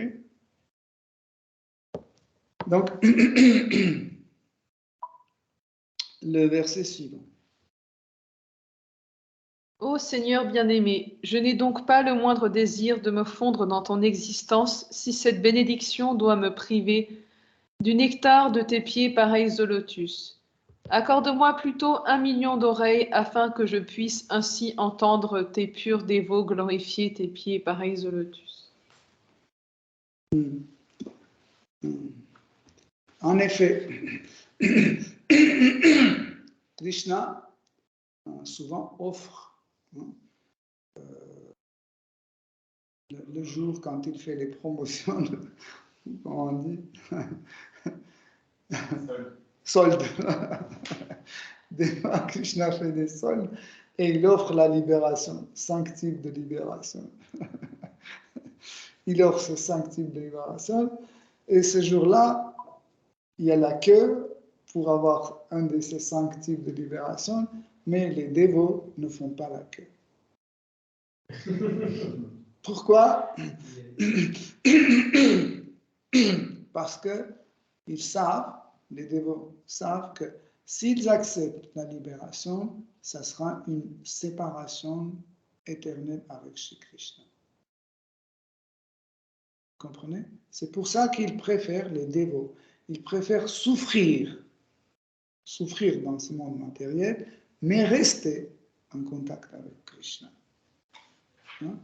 Speaker 1: Donc, le verset suivant.
Speaker 3: Ô Seigneur bien-aimé, je n'ai donc pas le moindre désir de me fondre dans ton existence si cette bénédiction doit me priver du nectar de tes pieds pareils au lotus. Accorde-moi plutôt 1 million d'oreilles afin que je puisse ainsi entendre tes purs dévots glorifier tes pieds pareils au lotus.
Speaker 1: En effet, Krishna souvent offre le jour quand il fait les promotions, comment on dit, soldes. Des fois, Krishna fait des soldes et il offre la libération, 5 types de libération. Il offre ces 5 types de libération et ce jour-là, il y a la queue pour avoir un de ces 5 types de libération, mais les dévots ne font pas la queue. Pourquoi? Parce que ils savent, les dévots savent que s'ils acceptent la libération, ça sera une séparation éternelle avec Shri Krishna. Vous comprenez? C'est pour ça qu'ils préfèrent, les dévots, ils préfèrent souffrir dans ce monde matériel, mais rester en contact avec Krishna.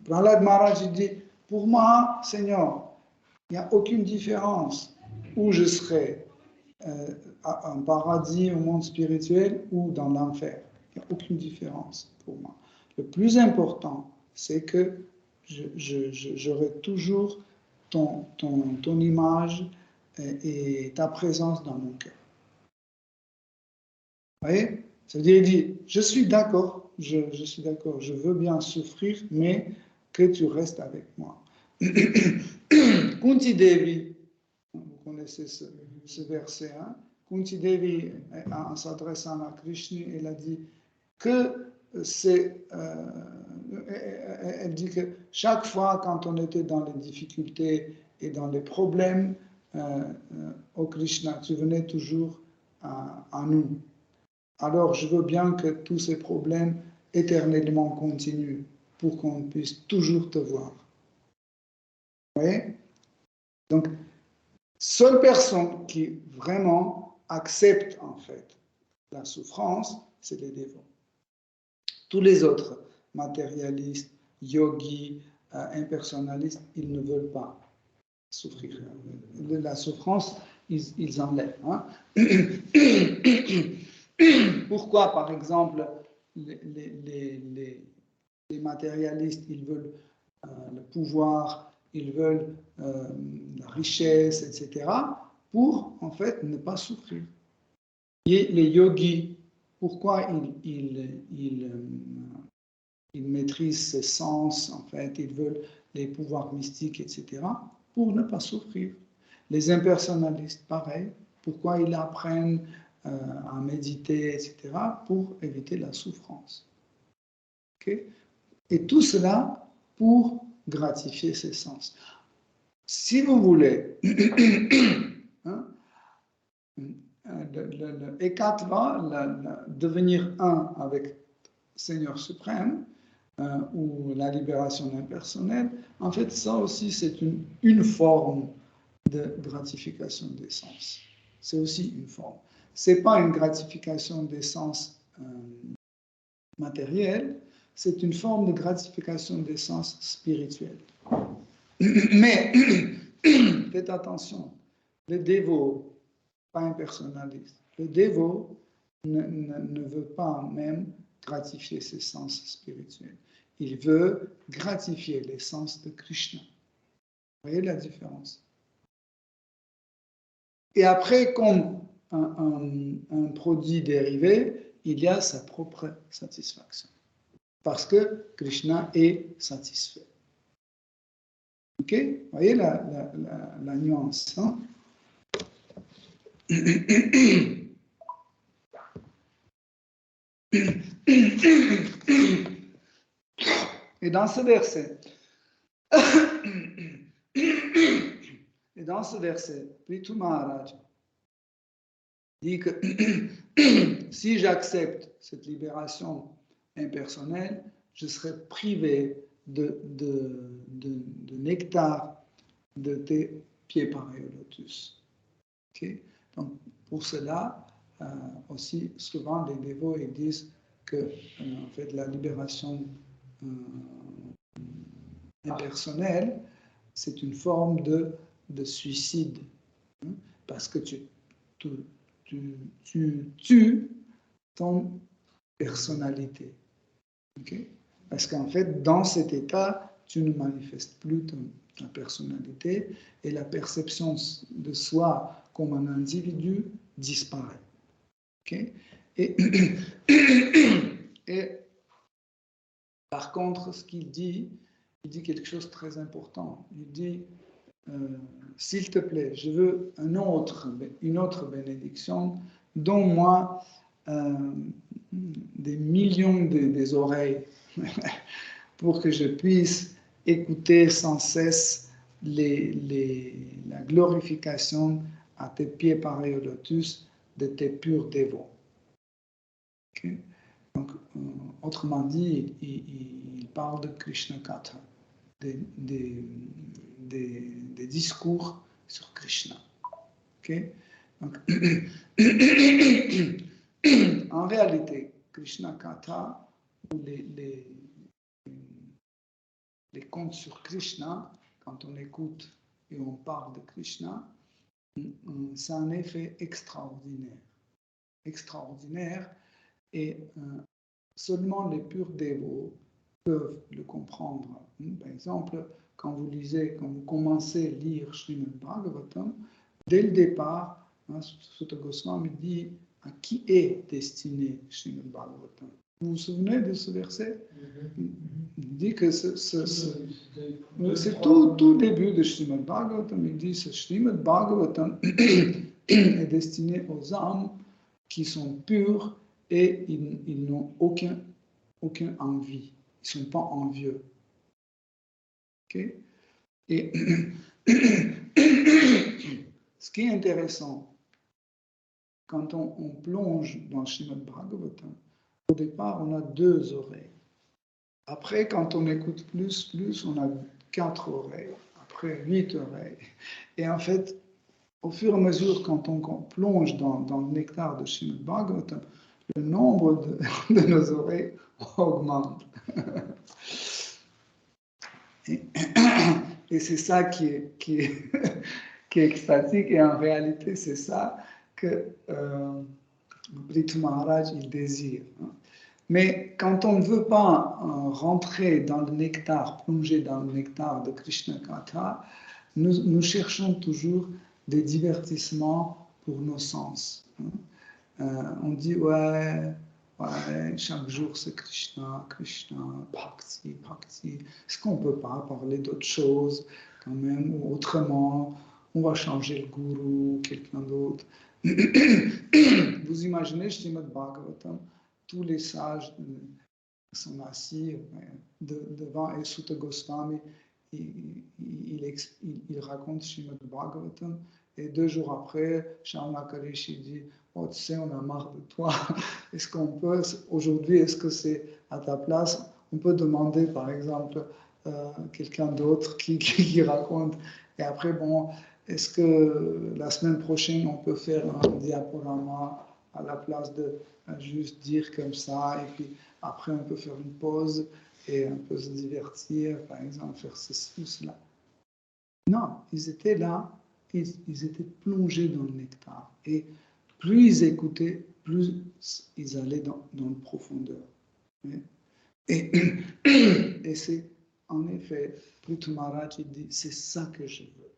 Speaker 1: Prahlad Maharaj dit, pour moi, Seigneur, il n'y a aucune différence où je serai, en paradis, au monde spirituel ou dans l'enfer. Il n'y a aucune différence pour moi. Le plus important, c'est que j'aurai toujours ton image et ta présence dans mon cœur. Vous voyez? Ça veut dire, il dit, je suis d'accord, je suis d'accord, je veux bien souffrir, mais que tu restes avec moi. Kunti Devi, vous connaissez ce verset, hein? Kunti Devi, en s'adressant à Krishna, elle a dit que elle dit que chaque fois quand on était dans les difficultés et dans les problèmes, au Krishna, tu venais toujours à nous. Alors je veux bien que tous ces problèmes éternellement continuent pour qu'on puisse toujours te voir. Vous voyez? Donc, seule personne qui vraiment accepte en fait la souffrance, c'est les dévots. Tous les autres, matérialistes, yogis, impersonnalistes, ils ne veulent pas souffrir. La souffrance, ils enlèvent. Hein? Pourquoi, par exemple, les matérialistes, ils veulent le pouvoir, ils veulent la richesse, etc., pour, en fait, ne pas souffrir. Et les yogis, pourquoi ils maîtrisent ces sens, en fait, ils veulent les pouvoirs mystiques, etc., pour ne pas souffrir. Les impersonnalistes, pareil, pourquoi ils apprennent à méditer, etc., pour éviter la souffrance. Okay? Et tout cela pour gratifier ses sens. Si vous voulez, hein, le Ekatva, devenir un avec Seigneur suprême, ou la libération impersonnelle, en fait, ça aussi, c'est une forme de gratification des sens. C'est aussi une forme. Ce n'est pas une gratification des sens matériels, c'est une forme de gratification des sens spirituels. Mais, faites attention, le dévot, pas un personnaliste, le dévot ne veut pas même gratifier ses sens spirituels. Il veut gratifier les sens de Krishna. Vous voyez la différence? Et après, comme un produit dérivé, il y a sa propre satisfaction. Parce que Krishna est satisfait. Ok? Vous voyez la nuance, hein? Et dans ce verset, Prithu Maharaj dit que si j'accepte cette libération impersonnelle, je serai privé de nectar de tes pieds pareils au lotus. Okay? Donc, pour cela, aussi, souvent, les dévots ils disent que en fait, la libération impersonnelle, c'est une forme de suicide, hein, parce que tu tu tues ton personnalité. Okay? Parce qu'en fait, dans cet état, tu ne manifestes plus ta personnalité et la perception de soi comme un individu disparaît. Okay? Et, et par contre, ce qu'il dit, il dit quelque chose de très important. Il dit, s'il te plaît, je veux une autre bénédiction, donne-moi des millions des oreilles pour que je puisse écouter sans cesse la glorification à tes pieds pareils au lotus de tes purs dévots. Okay? Donc, autrement dit, il parle de Krishna Katha, des discours sur Krishna. Okay? Donc, en réalité, Krishna Katha, ou les contes sur Krishna, quand on écoute et on parle de Krishna, c'est un effet extraordinaire. Extraordinaire, et seulement les purs dévots peuvent le comprendre. Par exemple, quand vous commencez à lire Srimad Bhagavatam, dès le départ, Sutta Goswami dit à qui est destiné Srimad Bhagavatam. Vous vous souvenez de ce verset? Il dit que c'est tout début de Srimad Bhagavatam. Il dit que Srimad Bhagavatam est destiné aux âmes qui sont pures et ils n'ont aucune envie. Ils ne sont pas envieux. Okay? Et ce qui est intéressant, quand on plonge dans Srimad Bhagavatam, au départ, on a 2 oreilles. Après, quand on écoute plus, on a 4 oreilles. Après, 8 oreilles. Et en fait, au fur et à mesure, quand on plonge dans le nectar de Srimad Bhagavatam, le nombre de nos oreilles augmente. Et c'est ça qui est extatique. Et en réalité, c'est ça que Prithu Maharaj il désire. Mais quand on ne veut pas rentrer dans le nectar, plonger dans le nectar de Krishna Katha, nous cherchons toujours des divertissements pour nos sens. On dit, ouais, chaque jour c'est Krishna, Bhakti. Est-ce qu'on ne peut pas parler d'autre chose quand même, ou autrement? On va changer le gourou, quelqu'un d'autre. Vous imaginez, Srimad Bhagavatam, tous les sages sont assis devant Sutta Goswami, il raconte Srimad Bhagavatam, et 2 jours après, Sharmakarishi dit, oh, tu sais, on a marre de toi, est-ce qu'on peut, aujourd'hui, est-ce que c'est à ta place? On peut demander, par exemple, quelqu'un d'autre qui raconte, et après, bon, est-ce que la semaine prochaine, on peut faire un diaporama à la place de juste dire comme ça, et puis après, on peut faire une pause et on peut se divertir, par exemple, faire ceci ou cela. Non, ils étaient là, ils étaient plongés dans le nectar. Et plus ils écoutaient, plus ils allaient dans la profondeur. Et c'est, en effet, Prithu Maharaj, il dit, c'est ça que je veux.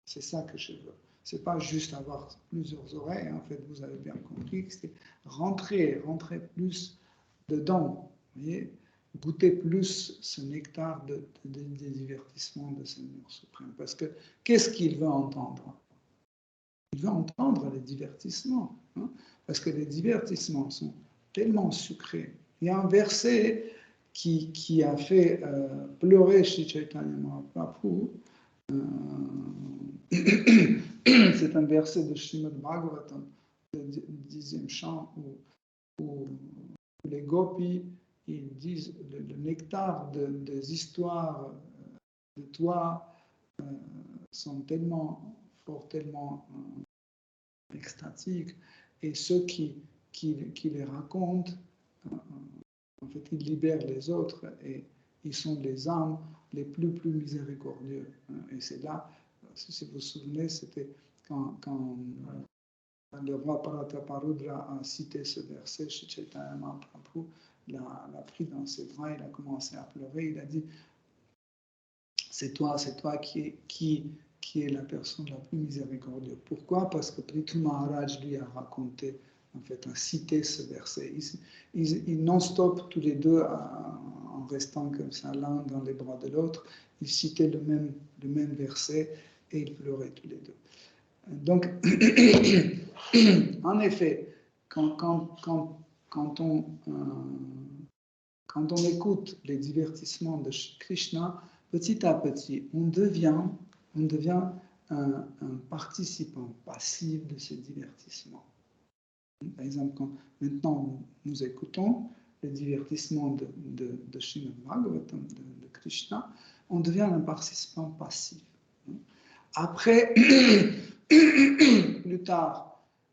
Speaker 1: C'est ça que je veux. C'est pas juste avoir plusieurs oreilles, en fait, vous avez bien compris que c'est rentrer plus dedans, vous voyez, goûter plus ce nectar des divertissements de Seigneur suprême. Parce que qu'est-ce qu'il veut entendre? Il veut entendre les divertissements, parce que les divertissements sont tellement sucrés. Il y a un verset qui a fait pleurer Sri Chaitanya Mahaprabhu. C'est un verset de Srimad Bhagavatam, le 10e chant, où les gopis ils disent le nectar des histoires de toi sont tellement forts, tellement extatiques, et ceux qui les racontent, en fait, ils libèrent les autres, et ils sont les âmes les plus miséricordieux. Et c'est là, si vous vous souvenez, c'était quand le roi Parataparudra a cité ce verset chez Chaitanya Mahaprabhu, l'a pris dans ses bras, il a commencé à pleurer, il a dit c'est toi qui est la personne la plus miséricordieuse. Pourquoi? Parce que Prithu Maharaj lui a raconté, en fait, a cité ce verset. Ils non-stop, tous les deux, en restant comme ça, l'un dans les bras de l'autre, ils citaient le même verset et ils pleuraient tous les deux. Donc, en effet, quand on écoute les divertissements de Krishna, petit à petit, on devient un participant passif de ces divertissements. Par exemple, quand maintenant nous écoutons les divertissements de Srimad Bhagavatam, de Krishna, on devient un participant passif. Après, plus tard,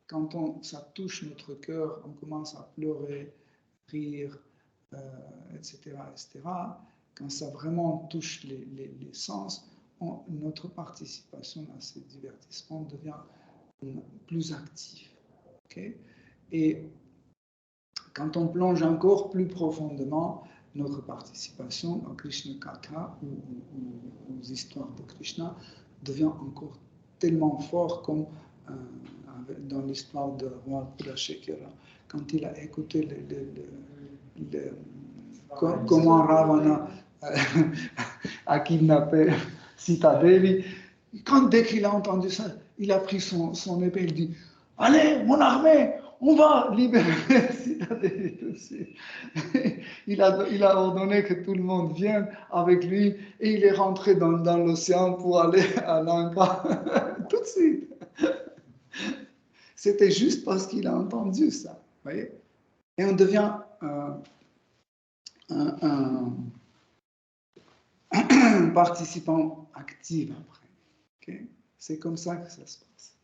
Speaker 1: quand ça touche notre cœur, on commence à pleurer, rire, etc., etc. Quand ça vraiment touche les sens, notre participation à ces divertissements devient plus active. Okay? Et quand on plonge encore plus profondément, notre participation à Krishna Katha ou aux histoires de Krishna devient encore tellement fort comme dans l'histoire de roi Kulashekara. Quand il a écouté comment Ravana a kidnappé Sita Devi, dès qu'il a entendu ça, il a pris son épée, il dit « Allez, mon armée, on va libérer Sita Devi tout de suite. » Il a ordonné que tout le monde vienne avec lui et il est rentré dans l'océan pour aller à Lanka tout de suite. C'était juste parce qu'il a entendu ça. Voyez? Et on devient un participant actif après. Okay? C'est comme ça que ça se passe.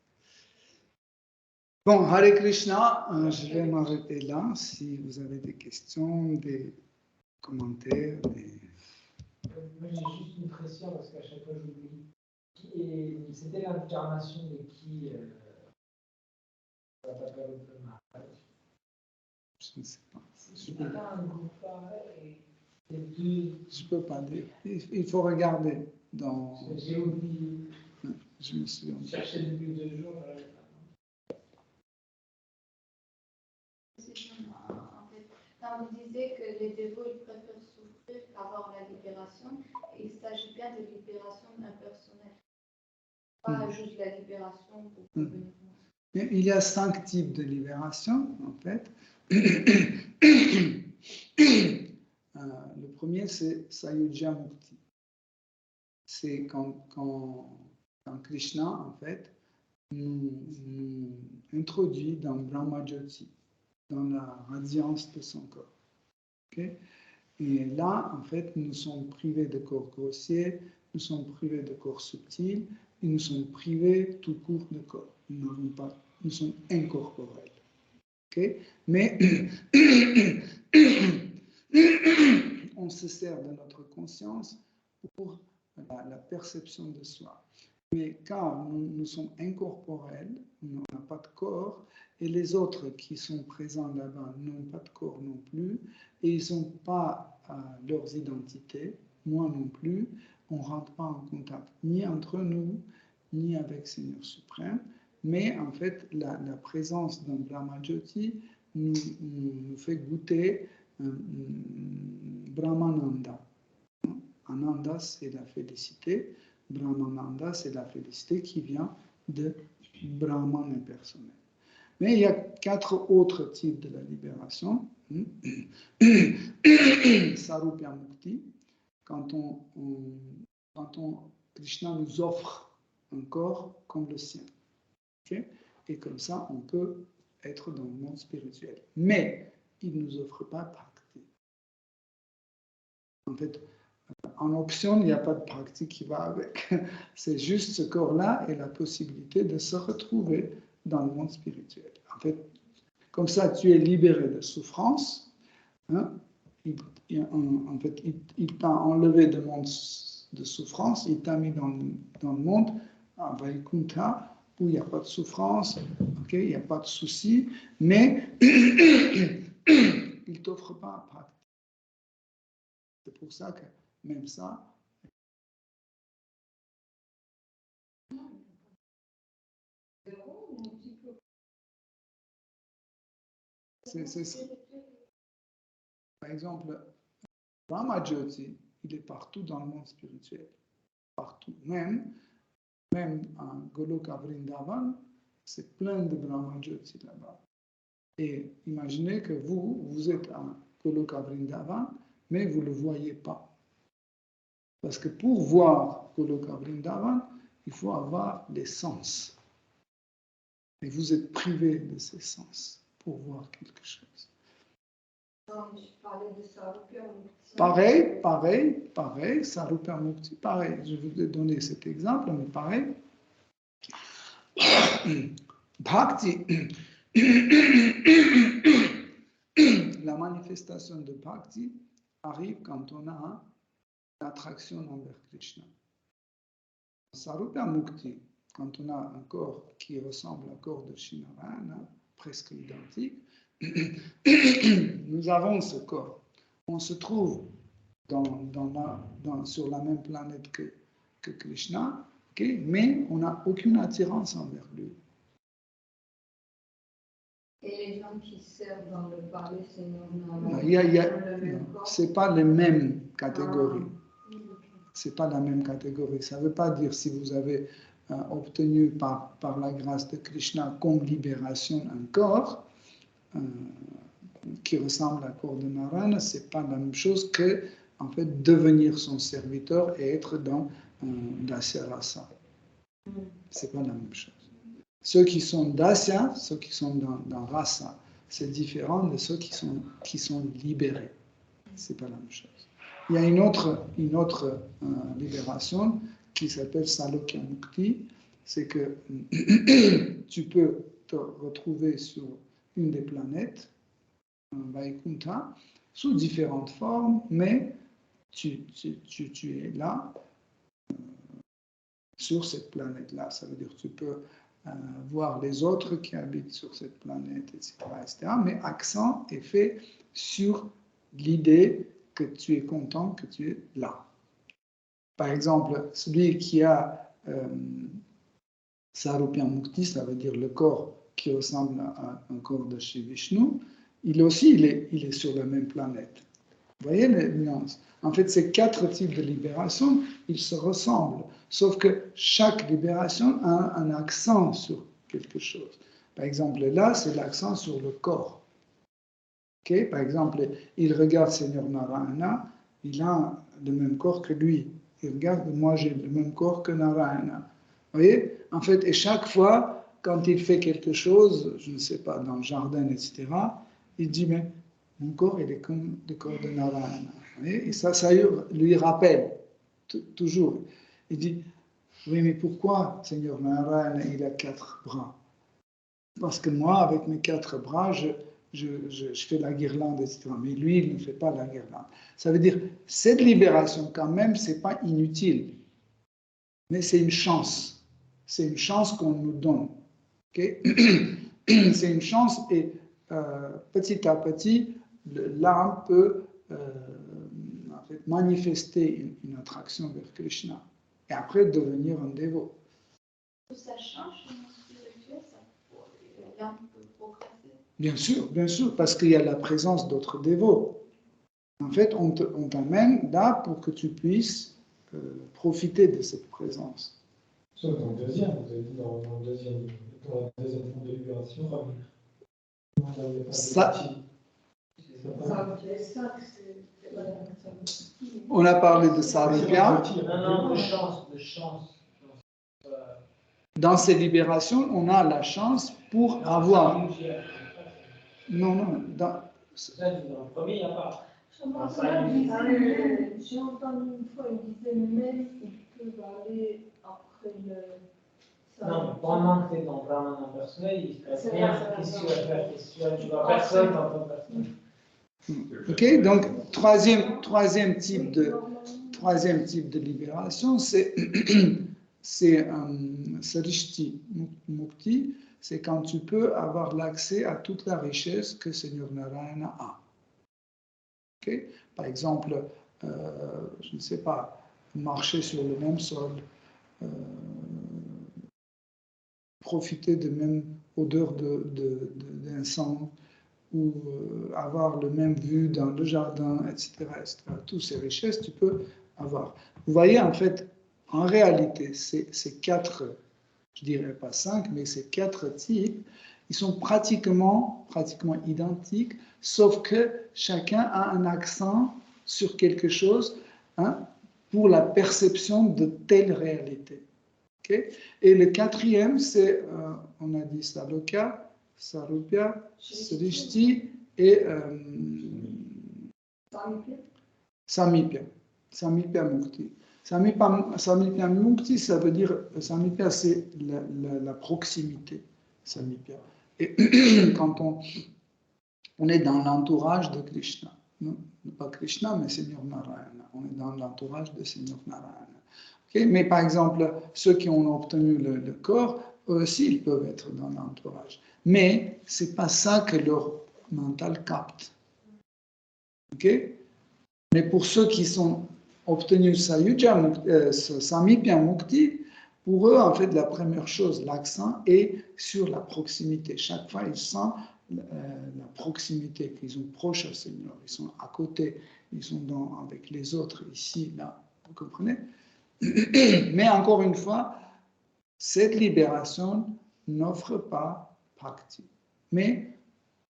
Speaker 1: Bon, Hare Krishna, je vais m'arrêter là. Si vous avez des questions, des commentaires.
Speaker 4: Moi, j'ai juste une pression parce qu'à chaque fois, j'oublie. C'était l'incarnation de qui
Speaker 1: Je ne sais pas.
Speaker 4: C'était pas un groupe pareil. Je
Speaker 1: ne peux pas dire. Il faut regarder dans.
Speaker 4: J'ai oublié.
Speaker 1: Je me souviens.
Speaker 4: Je cherchais depuis 2 jours.
Speaker 2: En fait, quand vous disiez que les dévots ils préfèrent souffrir qu'avoir la libération, il s'agit bien de libération impersonnelle, pas juste la libération pour revenir.
Speaker 1: Il y a 5 types de libération, en fait. Le premier, c'est Sayujya Mukti. C'est quand Krishna, en fait, nous introduit dans Brahma Jyoti, dans la radiance de son corps. Okay? Et là, en fait, nous sommes privés de corps grossier, nous sommes privés de corps subtil, et nous sommes privés tout court de corps. Nous sommes incorporels. Okay? Mais on se sert de notre conscience pour la perception de soi. Mais car nous sommes incorporels, on n'a pas de corps, et les autres qui sont présents là-bas n'ont pas de corps non plus, et ils n'ont pas leurs identités, moi non plus, on ne rentre pas en contact ni entre nous, ni avec Seigneur suprême, mais en fait, la présence d'un Brahma Jyoti nous fait goûter Brahmananda. Ananda, c'est la félicité. Brahmananda, c'est la félicité qui vient de Brahman impersonnel. Mais il y a 4 autres types de la libération. Sarupya Mukti, quand Krishna nous offre un corps comme le sien. Okay? Et comme ça, on peut être dans le monde spirituel. Mais il ne nous offre pas pratique. En fait, en option, il n'y a pas de pratique qui va avec. C'est juste ce corps-là et la possibilité de se retrouver dans le monde spirituel. En fait, comme ça, tu es libéré de souffrance. Hein? En fait, il t'a enlevé de souffrance, il t'a mis dans le monde, à Vaikuntha, où il n'y a pas de souffrance, okay, il n'y a pas de souci, mais il ne t'offre pas un pacte. C'est pour ça que même ça, c'est par exemple, Brahmajyoti, il est partout dans le monde spirituel. Partout. Même en Goloka Vrindavan, c'est plein de Brahmajyoti là-bas. Et imaginez que vous êtes à Goloka Vrindavan, mais vous ne le voyez pas. Parce que pour voir Goloka Vrindavan, il faut avoir les sens. Et vous êtes privé de ces sens pour voir quelque chose. Pareil, Sarupya Mukti, pareil. Je vous ai donné cet exemple, mais pareil. Bhakti, la manifestation de Bhakti arrive quand on a une attraction envers Krishna. Sarupya Mukti, quand on a un corps qui ressemble au corps de Shri Narayana, presque identique, nous avons ce corps. On se trouve sur la même planète que Krishna, okay, mais on n'a aucune attirance envers lui.
Speaker 2: Et les gens qui servent dans le palais,
Speaker 1: c'est pas les mêmes catégories. C'est pas la même catégorie. Ça ne veut pas dire si vous avez obtenu par la grâce de Krishna comme libération un corps qui ressemble à un corps de Narayana, c'est pas la même chose que en fait devenir son serviteur et être dans Dasya Rasa. C'est pas la même chose. Ceux qui sont Dasya, ceux qui sont dans Rasa, c'est différent de ceux qui sont libérés. C'est pas la même chose. Il y a une autre libération qui s'appelle Salokya Mukti, c'est que tu peux te retrouver sur une des planètes, Vaikuntha, sous différentes formes, mais tu es là, sur cette planète-là. Ça veut dire que tu peux voir les autres qui habitent sur cette planète, etc., etc. Mais accent est fait sur l'idée que tu es content que tu es là. Par exemple, celui qui a Sarupya Mukti, ça veut dire le corps qui ressemble à un corps de Shri Vishnu, il aussi, il est sur la même planète. Vous voyez les nuances? En fait, ces 4 types de libération, ils se ressemblent, sauf que chaque libération a un accent sur quelque chose. Par exemple, là, c'est l'accent sur le corps. Okay? Par exemple, il regarde Seigneur Narayana, il a le même corps que lui. Il regarde, moi j'ai le même corps que Narayana. Vous voyez? En fait, et chaque fois, quand il fait quelque chose, je ne sais pas, dans le jardin, etc., il dit, mais mon corps, il est comme le corps de Narayana. Et ça lui rappelle, toujours. Il dit, oui, mais pourquoi, Seigneur Narayana, il a 4 bras? Parce que moi, avec mes 4 bras, je fais la guirlande, etc. Mais lui, il ne fait pas la guirlande. Ça veut dire, cette libération, quand même, ce n'est pas inutile. Mais c'est une chance. C'est une chance qu'on nous donne. Okay? C'est une chance et petit à petit, l'âme peut en fait, manifester une attraction vers Krishna et après devenir un dévot.
Speaker 2: Ça change dans le spirituel, l'âme peut progresser.
Speaker 1: Bien sûr, parce qu'il y a la présence d'autres dévots. En fait, on t'amène là pour que tu puisses profiter de cette présence.
Speaker 4: Sauf dans le deuxième, vous avez dit dans la deuxième forme de libération,
Speaker 1: on a parlé de Sarupya.
Speaker 4: Non, de chance.
Speaker 1: Dans ces libérations, on a la chance pour avoir. Non. Dans
Speaker 4: le premier, il n'y a pas.
Speaker 2: J'ai entendu une fois, il disait même qu'ils peuvent aller après le.
Speaker 4: Non, pendant que tu es dans Brahman impersonnel, il ne se passe rien. Qu'est-ce que tu vas faire? Tu vois personne dans ton personnel.
Speaker 1: Ok, donc troisième type de libération, c'est c'est Sarishti Mukti, c'est quand tu peux avoir l'accès à toute la richesse que Seigneur Narayana a. Okay? Par exemple, je ne sais pas, marcher sur le même sol, profiter de même odeur d'encens, ou avoir le même vue dans le jardin, etc., etc. Toutes ces richesses, tu peux avoir. Vous voyez, en fait, en réalité, ces quatre, je dirais pas cinq, mais ces quatre types, ils sont pratiquement identiques, sauf que chacun a un accent sur quelque chose, hein, pour la perception de telle réalité. Okay? Et le quatrième, c'est, on a dit Saloka, Sarupya, Srishti et Samipya. Samipya Mukti. Samipya Mukti, ça veut dire, Samipya, c'est la proximité. Samipya. Et quand on est dans l'entourage de Krishna, non pas Krishna, mais Seigneur Narayana. On est dans l'entourage de Seigneur Narayana. Okay? Mais par exemple, ceux qui ont obtenu le corps, eux aussi, ils peuvent être dans l'entourage. Mais ce n'est pas ça que leur mental capte. Okay? Mais pour ceux qui sont obtenus Samipya Mukti, pour eux, en fait, la première chose, l'accent est sur la proximité. Chaque fois, ils sentent la proximité, qu'ils sont proches au Seigneur, ils sont à côté, ils sont avec les autres, ici, là. Vous comprenez? Mais encore une fois, cette libération n'offre pas bhakti, mais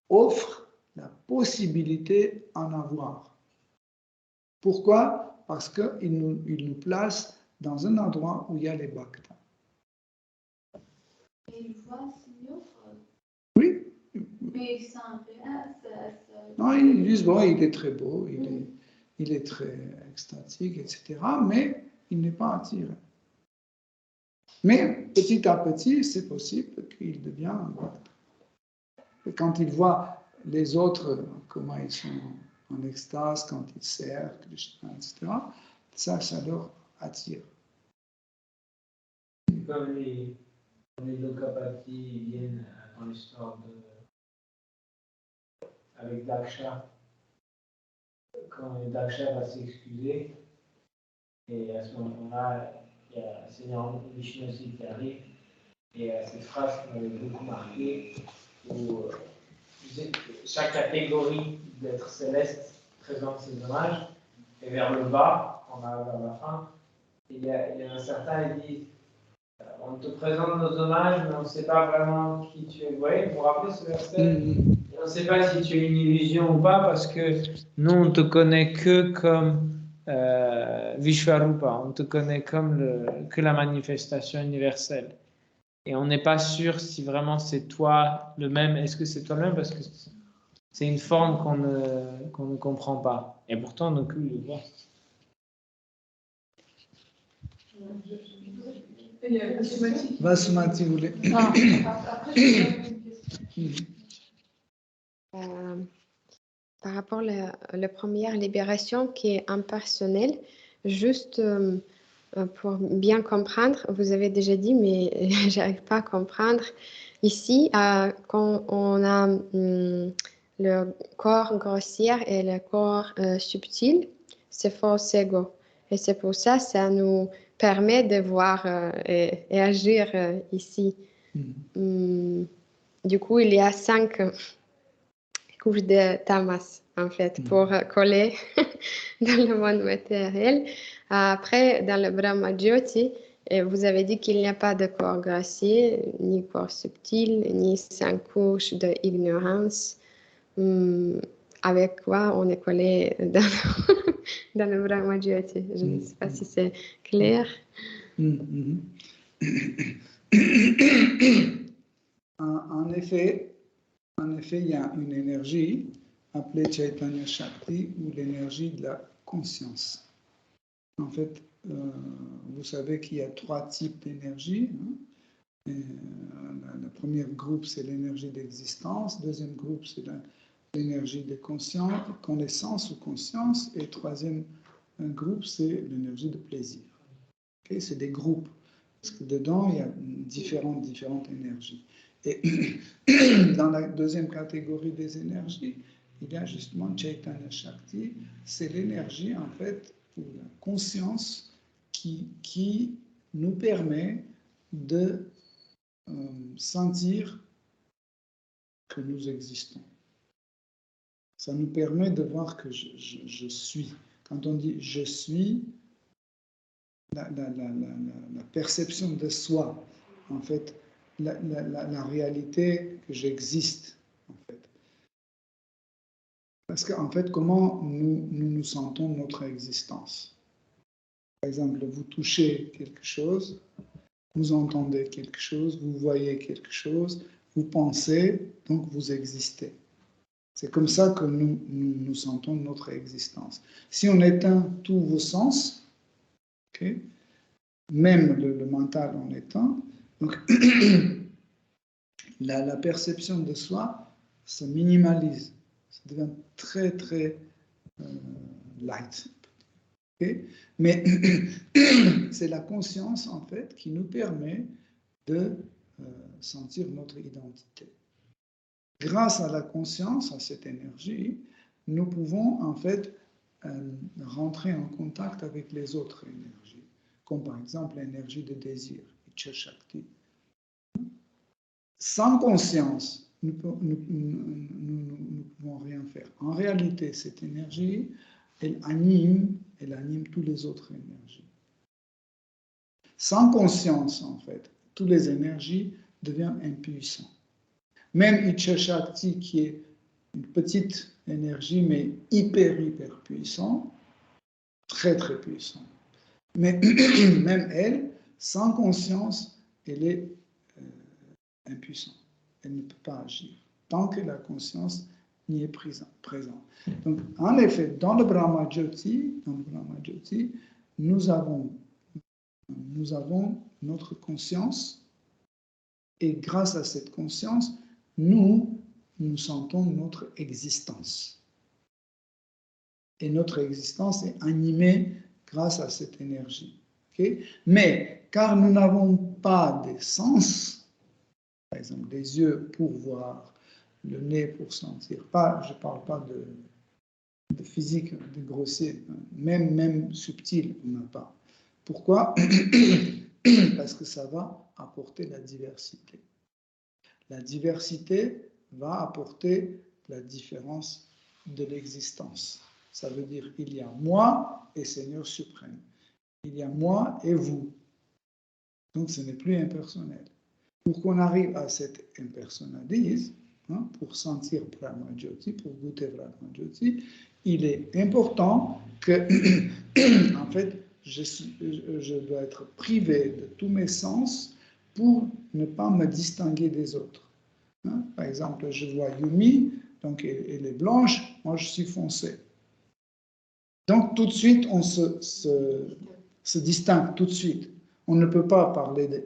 Speaker 1: offre la possibilité d'en avoir. Pourquoi? Parce qu'il nous place dans un endroit où il y a les bhaktas.
Speaker 2: Et il voit Seigneur.
Speaker 1: Oui.
Speaker 2: Mais il sent rien.
Speaker 1: Non, ils disent, bon, il est très beau, il est très extatique, etc. Mais il n'est pas attiré. Mais petit à petit, c'est possible qu'il devienne un bhakta. Et quand il voit les autres, comment ils sont en extase, quand ils servent, Krishna, etc., ça leur attire.
Speaker 4: Comme les Lokapati viennent dans l'histoire avec Daksha, quand Daksha va s'excuser, et à ce moment-là, il y a Seigneur Vishnu aussi qui arrive, et cette phrase qui m'avait beaucoup marqué, où chaque catégorie d'êtres célestes présente ses hommages, et vers le bas, on arrive vers la fin, il y a un certain, il dit, on te présente nos hommages, mais on ne sait pas vraiment qui tu es. Vous voyez, vous vous rappelez ce verset? On ne sait pas si tu es une illusion ou pas, parce que nous, on ne te connaît que comme Vishvarupa, on te connaît comme que la manifestation universelle. Et on n'est pas sûr si vraiment c'est toi le même. Est-ce que c'est toi le même? Parce que c'est une forme qu'on ne comprend pas. Et pourtant, nos culs le voient.
Speaker 1: Vasumati voulait.
Speaker 5: Par rapport à la première libération qui est impersonnelle, juste pour bien comprendre, vous avez déjà dit, mais j'arrive pas à comprendre. Ici, quand on a le corps grossier et le corps subtil, c'est faux ego. Et c'est pour ça que ça nous permet de voir et agir ici. Du coup, il y a 5 couches de tamas, en fait, pour coller dans le monde matériel. Après, dans le Brahma Jyoti, vous avez dit qu'il n'y a pas de corps grossier, ni corps subtil, ni 5 couches d'ignorance. Avec quoi on est collé dans le Brahma Jyoti. Je ne sais pas si c'est clair.
Speaker 1: En effet, il y a une énergie appelée Chaitanya Shakti, ou l'énergie de la conscience. En fait, vous savez qu'il y a 3 types d'énergie. Le premier groupe, c'est l'énergie d'existence. Le deuxième groupe, c'est l'énergie de connaissance ou conscience. Et le troisième groupe, c'est l'énergie de plaisir. Okay? C'est des groupes. Parce que dedans, il y a différentes énergies. Et dans la deuxième catégorie des énergies, il y a justement Chaitanya Shakti, c'est l'énergie, en fait, ou la conscience qui nous permet de sentir que nous existons. Ça nous permet de voir que je suis. Quand on dit je suis, la perception de soi, en fait, la réalité que j'existe, en fait. Parce qu'en fait, comment nous sentons notre existence? Par exemple, vous touchez quelque chose, vous entendez quelque chose, vous voyez quelque chose, vous pensez, donc vous existez. C'est comme ça que nous sentons notre existence. Si on éteint tous vos sens, okay, même le mental en éteint, donc la perception de soi se minimalise, ça devient très très light. Okay? Mais c'est la conscience en fait qui nous permet de sentir notre identité. Grâce à la conscience, à cette énergie, nous pouvons en fait rentrer en contact avec les autres énergies, comme par exemple l'énergie de désir, Icha Shakti. Sans conscience, nous ne pouvons rien faire. En réalité, cette énergie, elle anime toutes les autres énergies. Sans conscience, en fait, toutes les énergies deviennent impuissantes. Même Icha Shakti, qui est une petite énergie, mais hyper puissante, très très puissante. Mais même elle, sans conscience, elle est impuissante. Elle ne peut pas agir tant que la conscience n'y est présente. Donc, en effet, dans le Brahma Jyoti, nous avons notre conscience, et grâce à cette conscience, nous sentons notre existence. Et notre existence est animée grâce à cette énergie. Okay? Mais, car nous n'avons pas de sens, par exemple les yeux pour voir, le nez pour sentir, je ne parle pas de physique, de grossier, même subtil, on n'a pas. Pourquoi? Parce que ça va apporter la diversité. La diversité va apporter la différence de l'existence. Ça veut dire qu'il y a moi et Seigneur suprême. Il y a moi et vous. Donc ce n'est plus impersonnel. Pour qu'on arrive à cet impersonnalisme, pour sentir Brahma Jyoti, pour goûter Brahma Jyoti, il est important que, en fait, je dois être privé de tous mes sens pour ne pas me distinguer des autres. Par exemple, je vois Yumi, donc elle est blanche, moi je suis foncé. Donc tout de suite, on se distingue, tout de suite. On ne peut pas parler de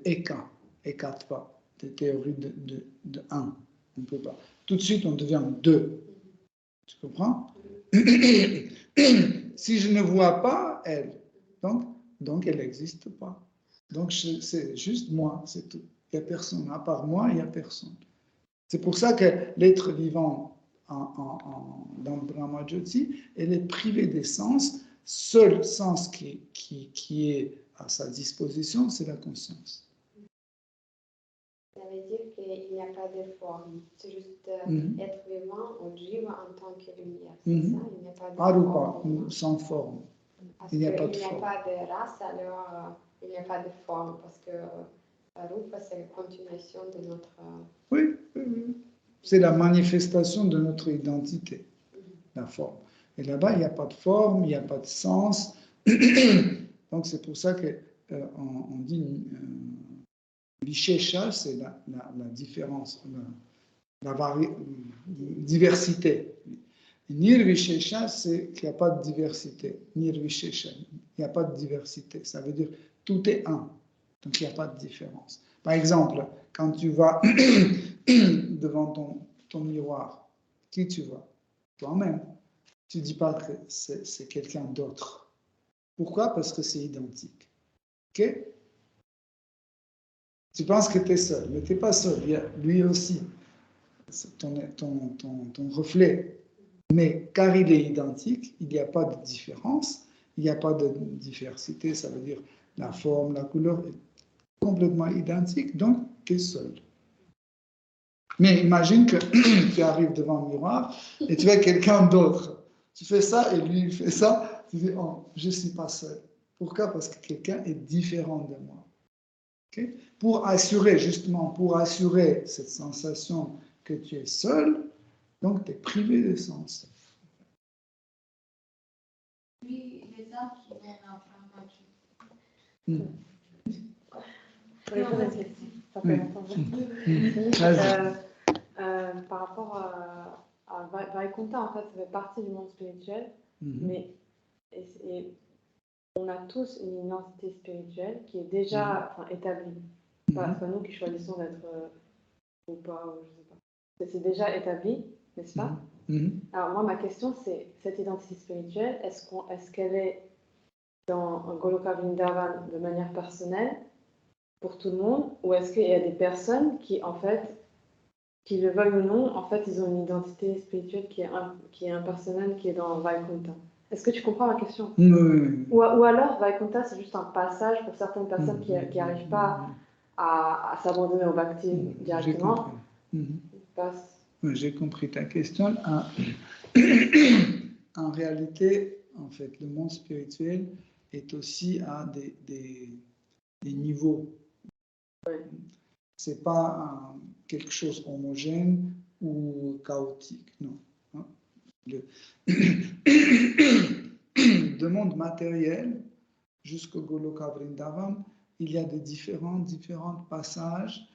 Speaker 1: Ekatva, de théorie de un. On ne peut pas. Tout de suite, on devient deux. Tu comprends? Si je ne vois pas elle, donc elle n'existe pas. Donc c'est juste moi, c'est tout. Il n'y a personne. À part moi, il n'y a personne. C'est pour ça que l'être vivant dans le Brahma Jyoti, elle est privée des sens. Seul sens qui est à sa disposition, c'est la conscience.
Speaker 5: Ça veut dire qu'il n'y a pas de forme. C'est juste être vivant ou jiva en tant que lumière. C'est ça? Il n'y a pas de
Speaker 1: Arupa,
Speaker 5: forme.
Speaker 1: sans forme.
Speaker 5: Parce
Speaker 1: Il n'y a pas de
Speaker 5: qu'il n'y a
Speaker 1: forme.
Speaker 5: pas de race, alors il n'y a pas de forme. Parce que Arupa, c'est la continuation de notre...
Speaker 1: Oui. C'est la manifestation de notre identité, la forme. Et là-bas, il n'y a pas de forme, il n'y a pas de sens. Donc c'est pour ça qu'on dit Vishesha, c'est la différence, la diversité. Nirvishesha, c'est qu'il n'y a pas de diversité. Nirvishesha, il n'y a pas de diversité. Ça veut dire tout est un. Donc il n'y a pas de différence. Par exemple, quand tu vas devant ton miroir, qui tu vois? Toi-même. Tu ne dis pas que c'est quelqu'un d'autre. Pourquoi? Parce que c'est identique. Ok? Tu penses que tu es seul, mais tu n'es pas seul. Il y a lui aussi, c'est ton reflet. Mais car il est identique, il n'y a pas de différence, il n'y a pas de diversité, ça veut dire la forme, la couleur est complètement identique, donc tu es seul. Mais imagine que tu arrives devant un miroir et tu vois quelqu'un d'autre. Tu fais ça et lui il fait ça, tu dis, oh, je ne suis pas seul. Pourquoi? Parce que quelqu'un est différent de moi. Okay? Pour assurer, justement, pour assurer cette sensation que tu es seul, donc tu es privé de sens.
Speaker 2: Puis les âmes qui viennent en Brahma-Jyoti.
Speaker 6: Par rapport à Vaikuntha, en fait, ça fait partie du monde spirituel, mais on a tous une identité spirituelle qui est déjà établie. C'est pas nous qui choisissons d'être ou pas, ou je sais pas. C'est déjà établi, n'est-ce pas? Alors moi, ma question, c'est cette identité spirituelle, est-ce qu'elle est dans Goloka Vrindavan de manière personnelle pour tout le monde, ou est-ce qu'il y a des personnes qui, en fait, qui le veulent ou non, en fait, ils ont une identité spirituelle qui est impersonnelle, qui est dans Vaikuntha. Est-ce que tu comprends ma question? Ou alors, Vaikuntha, c'est juste un passage pour certaines personnes qui n'arrivent pas à s'abandonner au Bhakti directement.
Speaker 1: J'ai compris ta question. En réalité, en fait, le monde spirituel est aussi à des niveaux. C'est pas quelque chose homogène ou chaotique, non. Du monde matériel jusqu'au Goloka Vrindavan, il y a de différents passages,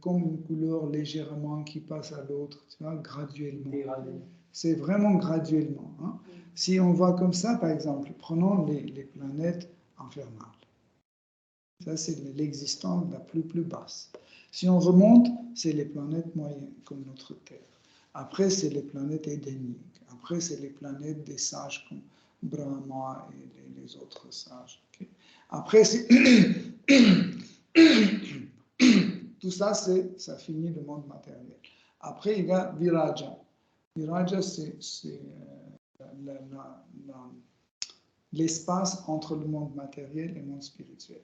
Speaker 1: comme une couleur légèrement qui passe à l'autre, tu vois, graduellement. C'est vraiment graduellement. Hein. Si on voit comme ça, par exemple, prenons les planètes infernales. Ça, c'est l'existence la plus basse. Si on remonte, c'est les planètes moyennes, comme notre Terre. Après, c'est les planètes édéniques. Après, c'est les planètes des sages comme Brahma et les autres sages. Okay? Après, c'est... tout ça, ça finit le monde matériel. Après, il y a Viraja. Viraja, c'est l'espace entre le monde matériel et le monde spirituel,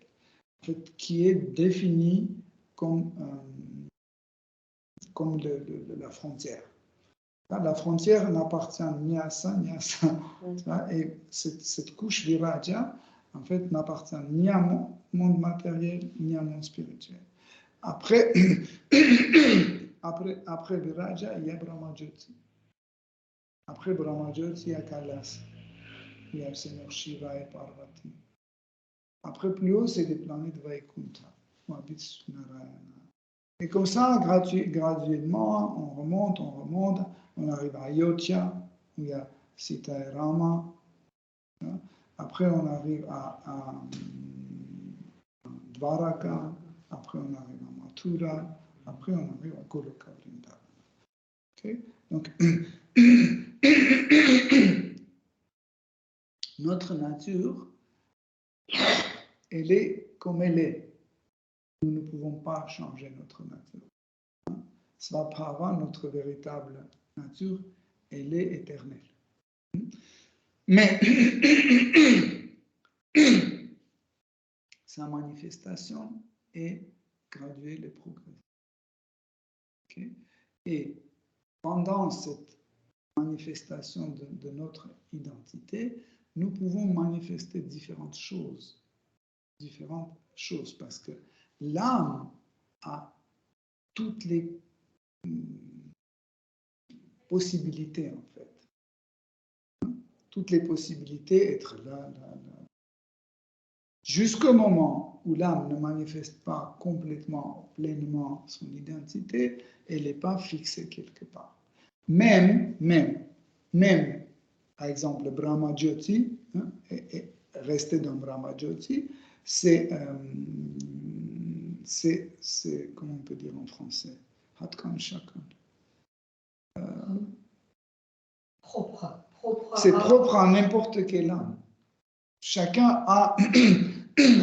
Speaker 1: en fait, qui est défini comme la frontière. La frontière n'appartient ni à ça, ni à ça. Et cette couche Viraja, en fait, n'appartient ni à mon monde matériel, ni à mon spirituel. Après Viraja, il y a Brahma-Jyoti. Après Brahma-Jyoti, il y a Kailas. Il y a le Seigneur Shiva et Parvati. Après, plus haut, c'est des planètes Vaikuntha, où habite Narayana. Et comme ça, graduellement, on remonte, on arrive à Ayodhya, où il y a Sita et Rama. Après, on arrive à Dvaraka. Après, on arrive à Mathura. Après, on arrive à Goloka Vrindavan. Okay? Donc, notre nature, elle est comme elle est. Nous ne pouvons pas changer notre nature. Svabhava, notre véritable nature, elle est éternelle. Mais sa manifestation est graduelle et progressive. Okay? Et pendant cette manifestation de notre identité, nous pouvons manifester différentes choses, parce que l'âme a toutes les possibilités, en fait. Toutes les possibilités, être là. Jusqu'au moment où l'âme ne manifeste pas complètement, pleinement son identité, elle n'est pas fixée quelque part. Même, par exemple, le Brahma-Jyoti, rester dans Brahma-Jyoti, c'est, comment on peut dire en français, Hatkan Shakan.
Speaker 7: Propre.
Speaker 1: C'est propre à n'importe quelle âme. Chacun a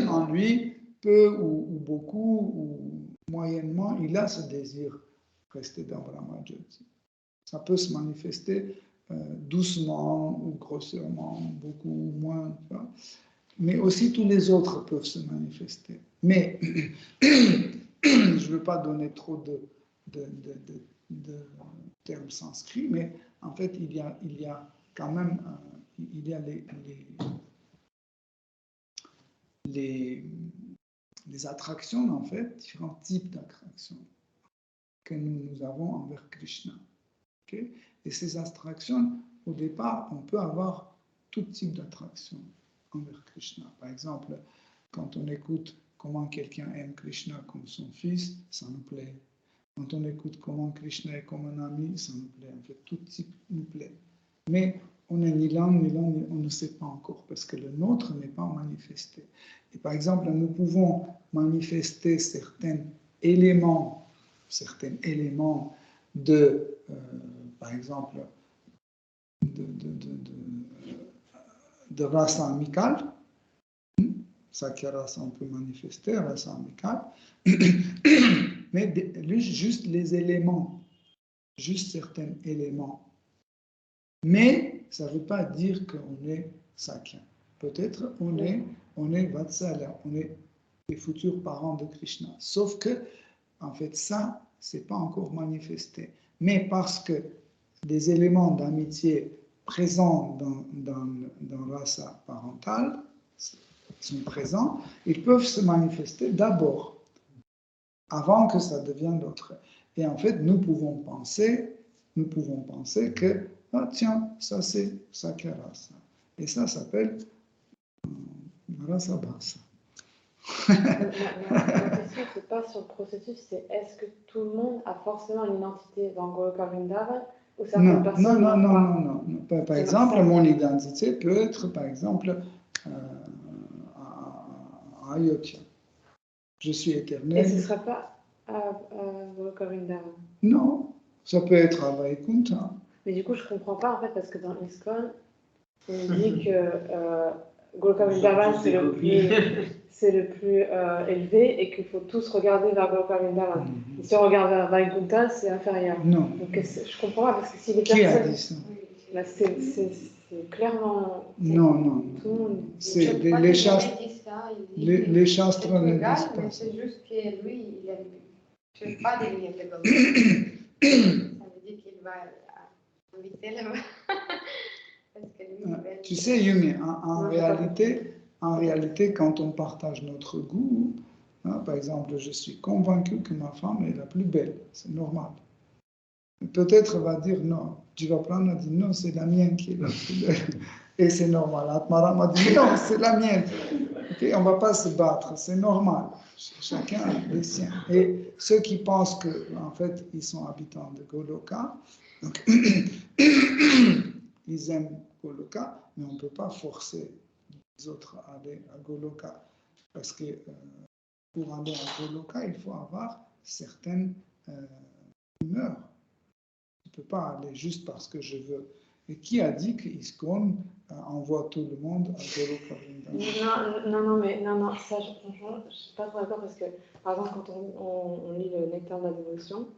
Speaker 1: en lui peu ou beaucoup, ou moyennement, il a ce désir de rester dans Brahmajyoti. Ça peut se manifester doucement ou grossièrement, beaucoup ou moins, tu vois. Mais aussi tous les autres peuvent se manifester. Mais je ne veux pas donner trop de termes sanscrits, mais en fait, il y a quand même il y a les attractions, en fait, différents types d'attractions que nous avons envers Krishna. Okay? Et ces attractions, au départ, on peut avoir tout type d'attractions envers Krishna. Par exemple, quand on écoute comment quelqu'un aime Krishna comme son fils, ça nous plaît. Quand on écoute comment Krishna est comme un ami, ça nous plaît. En fait, tout type nous plaît. Mais on est ni l'un, on ne sait pas encore, parce que le nôtre n'est pas manifesté. Et par exemple, nous pouvons manifester certains éléments de, par exemple, de race amicale. Sakya rasa, on peut manifester, rasa amicale. Mais juste les éléments, juste certains éléments. Mais ça ne veut pas dire qu'on est Sakya. Peut-être on est Vatsala, on est les futurs parents de Krishna. Sauf que, en fait, ça, ce n'est pas encore manifesté. Mais parce que des éléments d'amitié présents dans rasa parentale sont présents, ils peuvent se manifester d'abord, avant que ça devienne d'autres. Et en fait, nous pouvons penser que, ah tiens, ça c'est Sakya rasa. Et ça s'appelle rasa bhasa.
Speaker 6: Ma question, c'est pas sur le processus, c'est est-ce que tout le monde a forcément une identité dans Goloka Vrindavan ou certaines personnes
Speaker 1: non. Par exemple, mon identité peut être, par exemple, à Ayodhya. Je suis éternel.
Speaker 6: Et ce ne serait pas à Goloka Vrindavan?
Speaker 1: Non, ça peut être à Vaikuntha.
Speaker 6: Mais du coup, je ne comprends pas, en fait, parce que dans ISKCON, on dit que Goloka Vrindavan, c'est le plus élevé et qu'il faut tous regarder vers Goloka Vrindavan. Et si on regarde vers Vaikuntha, c'est inférieur.
Speaker 1: Non.
Speaker 6: Donc, je comprends pas, parce que si les
Speaker 1: personnes... Qui a dit ça?
Speaker 6: Là, c'est clairement...
Speaker 1: Non.
Speaker 6: Tout le monde...
Speaker 1: C'est les shastres. Les shastres ne disent pas.
Speaker 2: Mais c'est juste que lui, il a... Je ne sais pas devenir le Goloka. Ça veut dire qu'il va inviter là-bas.
Speaker 1: Tu sais, Yumi, en réalité, quand on partage notre goût, hein, par exemple, je suis convaincu que ma femme est la plus belle, c'est normal. Peut-être va dire non, tu vas prendre et dire non, c'est la mienne qui est la plus belle. Et c'est normal. Atmara m'a dit non, c'est la mienne. Okay, on ne va pas se battre, c'est normal. Chacun a les siens. Et ceux qui pensent qu'en fait, ils sont habitants de Goloka, donc, ils aiment Goloka, mais on ne peut pas forcer les autres à aller à Goloka. Parce que pour aller à Goloka, il faut avoir certaines humeurs. Tu ne peux pas aller juste parce que je veux. Et qui a dit qu'ISKCON envoie tout le monde à Goloka Vrindavan?
Speaker 6: Non, ça, franchement, je ne suis pas trop d'accord parce que, par exemple, quand on lit le Nectar de la dévotion,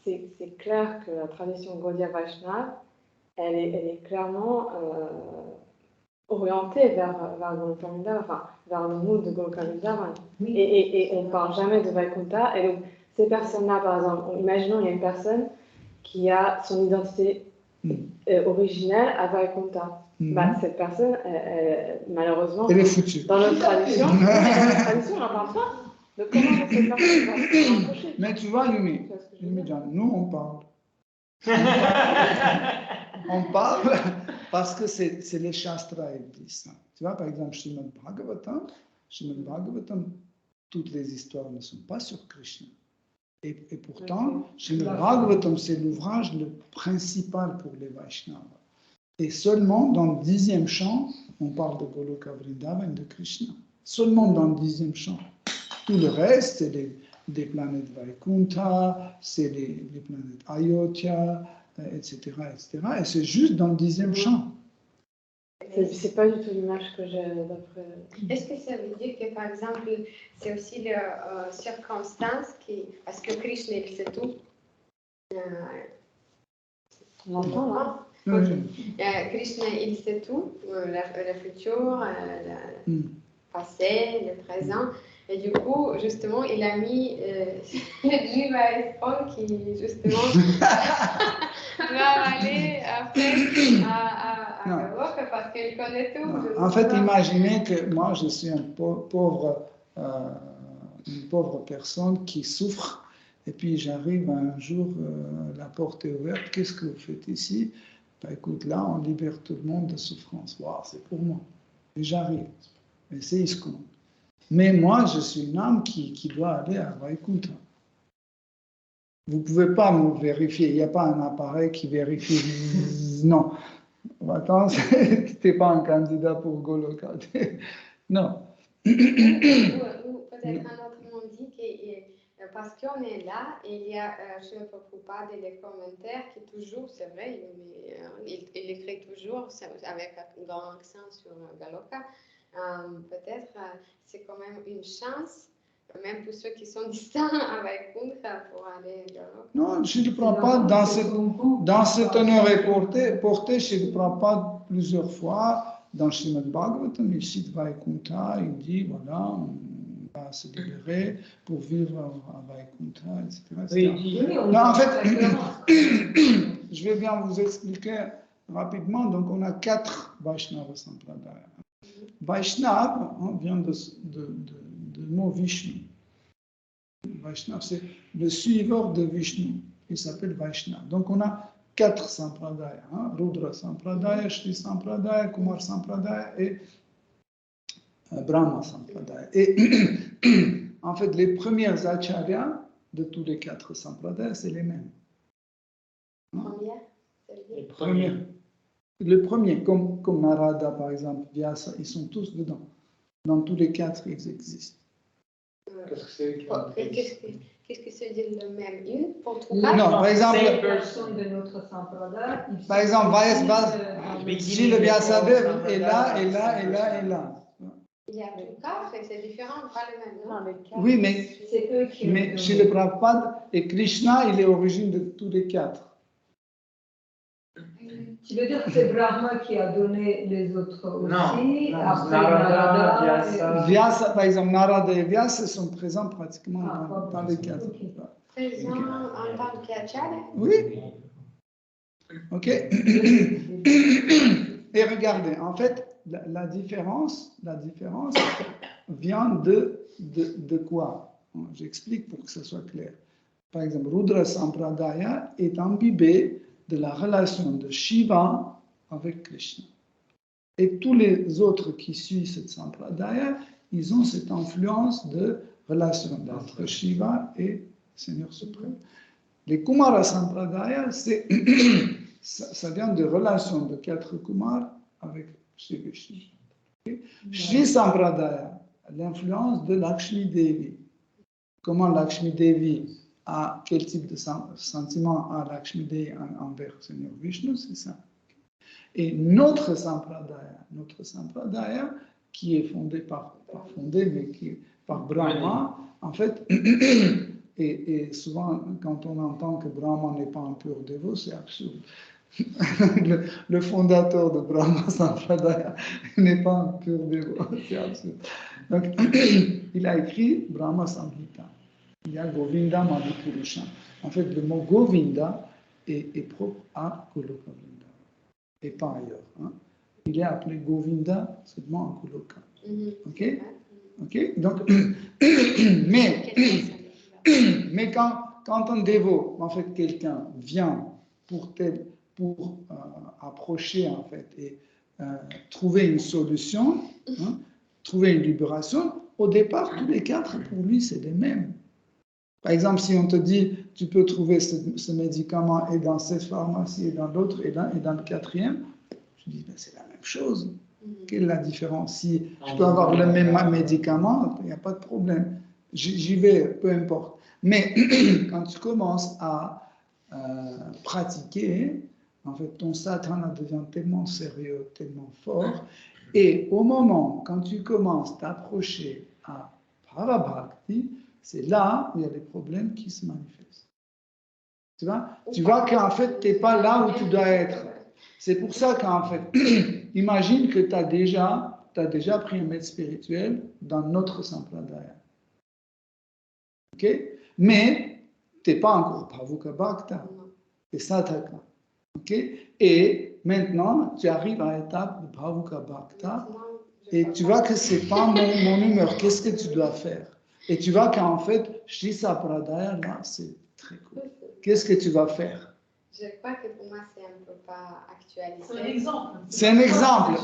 Speaker 6: c'est clair que la tradition Gaudiya Vaishnava, elle est clairement orientée vers Goloka Vrindavan, enfin, vers le mood de Goloka Vrindavan. Oui. Et on ne parle jamais de Vaikuntha. Et donc, ces personnes-là, par exemple, imaginons il y a une personne qui a son identité originelle à Vaikuntha. Cette personne, malheureusement,
Speaker 1: elle est foutue.
Speaker 6: Dans notre tradition, on n'en parle pas. Donc comment cette personne va se rapprocher?
Speaker 1: Mais tu vois, Yumi, nous on parle. On parle parce que c'est les shastras qui disent ça. Tu vois, par exemple, Srimad Bhagavatam, toutes les histoires ne sont pas sur Krishna. Et pourtant, Srimad Bhagavatam, c'est l'ouvrage le principal pour les Vaishnavas. Et seulement dans le 10e chant, on parle de Goloka Vrindavan et de Krishna. Seulement dans le 10e chant. Tout le reste, c'est des planètes Vaikuntha, c'est les planètes Ayodhya, etc. Et c'est juste dans le 10e chant.
Speaker 6: C'est pas du tout l'image que j'ai d'après.
Speaker 5: Est-ce que ça veut dire que, par exemple, c'est aussi la circonstance qui... Parce que Krishna, il sait tout.
Speaker 6: On entend là?
Speaker 5: Krishna, il sait tout, le futur, le passé, le présent. Et du coup, justement, il a mis le Jiva Espon qui, justement, va aller après à Goloka parce qu'il connaît tout.
Speaker 1: En fait, imaginez que moi, je suis une pauvre personne qui souffre. Et puis j'arrive un jour, la porte est ouverte, qu'est-ce que vous faites ici? Ben, écoute, là, on libère tout le monde de souffrance. Wow, c'est pour moi. Et j'arrive. Et c'est ISKCON. Mais moi, je suis une âme qui doit aller à Vaikuntha. Vous ne pouvez pas me vérifier. Il n'y a pas un appareil qui vérifie. Non. Attends, tu n'es pas un candidat pour Goloka. Non.
Speaker 5: Ou peut-être un autre monde dit que parce qu'on est là, il y a chez le Prabhupada des commentaires qui toujours, c'est vrai, il écrit toujours avec un grand accent sur Goloka. Peut-être c'est quand même une chance, même pour ceux qui sont distants avec Vaikuntha pour aller à Goloka.
Speaker 1: Non, je ne prends pas dans cet honoré porté, je ne prends pas plusieurs fois dans Srimad Bhagavatam, il cite Vaikuntha, il dit voilà, on va se libérer pour vivre à Vaikuntha, etc. Non, en fait, je vais bien vous expliquer rapidement. Donc, on a 4 Vaishnava Sampradaya. Vaishnav vient du mot Vishnu. Vaishnav, c'est le suiveur de Vishnu. Il s'appelle Vaishnav. Donc, on a 4 Sampradaya. Rudra Sampradaya, Shri Sampradaya, Kumar Sampradaya et Brahma Sampradaya. Et en fait, les premiers acharyas de tous les 4 Sampradaya, c'est les mêmes. Le premier, comme Narada par exemple, Vyasa, ils sont tous dedans. Dans tous les 4, ils existent.
Speaker 5: Qu'est-ce que c'est dire le même une pour tout
Speaker 1: Non, par exemple,
Speaker 7: personne de notre Sampradaya.
Speaker 1: Par exemple, si le Vyasadeva est là, et là, et là, et là.
Speaker 5: Il y a tout 4 et c'est différent, pas le même. Non,
Speaker 1: oui, mais chez le Prabhupada et Krishna, il est origine de tous les 4.
Speaker 7: Tu veux dire que c'est Brahma qui a donné les autres aussi?
Speaker 4: Non,
Speaker 7: après
Speaker 4: Narada,
Speaker 1: Vyasa, par exemple, Narada et Vyasa sont présents pratiquement dans les 4.
Speaker 7: Okay.
Speaker 5: Présent en tant qu'acharya?
Speaker 1: Oui. Ok. Et regardez, en fait, la différence vient de quoi? J'explique pour que ce soit clair. Par exemple, Rudra Sampradaya est imbibé de la relation de Shiva avec Krishna. Et tous les autres qui suivent cette Sampradaya, ils ont cette influence de relation entre Shiva et Seigneur suprême. Les Kumara Sampradaya, ça vient de relation de 4 Kumars avec Shri Vishnu. Shri Sampradaya, l'influence de Lakshmi Devi. Comment Lakshmi Devi a quel type de sentiment a Lakshmi Devi envers Seigneur Vishnu, c'est ça. Et notre Sampradaya, qui est fondé par Brahma, en fait, et souvent quand on entend que Brahma n'est pas un pur dévot, c'est absurde. Le fondateur de Brahma Sampradaya n'est pas un pur dévot, c'est absurde. Donc, il a écrit Brahma Samhita. Il y a Govinda Madhupurusha. En fait, le mot Govinda est propre à Goloka Vrindavan et pas ailleurs. Hein. Il est appelé Govinda seulement en Goloka. Ok? Ok? Donc, mais quand un dévot, en fait, quelqu'un vient pour approcher, en fait, et trouver une solution, hein, trouver une libération, au départ, tous les 4, pour lui, c'est les mêmes. Par exemple, si on te dit, tu peux trouver ce médicament et dans cette pharmacie et dans l'autre et dans le 4e, je dis, ben, c'est la même chose. Quelle est la différence? Si je peux avoir le même médicament, il n'y a pas de problème. J'y vais, peu importe. Mais quand tu commences à pratiquer, en fait, ton sadhana devient tellement sérieux, tellement fort, et au moment, quand tu commences à t'approcher à Bhava Bhakti, c'est là où il y a des problèmes qui se manifestent. Tu vois qu'en fait, tu n'es pas là où tu dois être. C'est pour ça qu'en fait, imagine que tu as déjà pris un maître spirituel dans notre sampradaya. Ok? Mais tu n'es pas encore Bhavuka Bhakta, tu es Sadhaka. Ok? Et maintenant, tu arrives à l'étape de Bhavuka Bhakta et tu vois que ce n'est pas mon humeur. Qu'est-ce que tu dois faire? Et tu vois qu'en fait, Shri Sampradaya, là, c'est très cool. Qu'est-ce que tu vas faire?
Speaker 5: Je crois que pour moi, c'est un peu pas actualisé.
Speaker 8: C'est un exemple.
Speaker 1: C'est un exemple.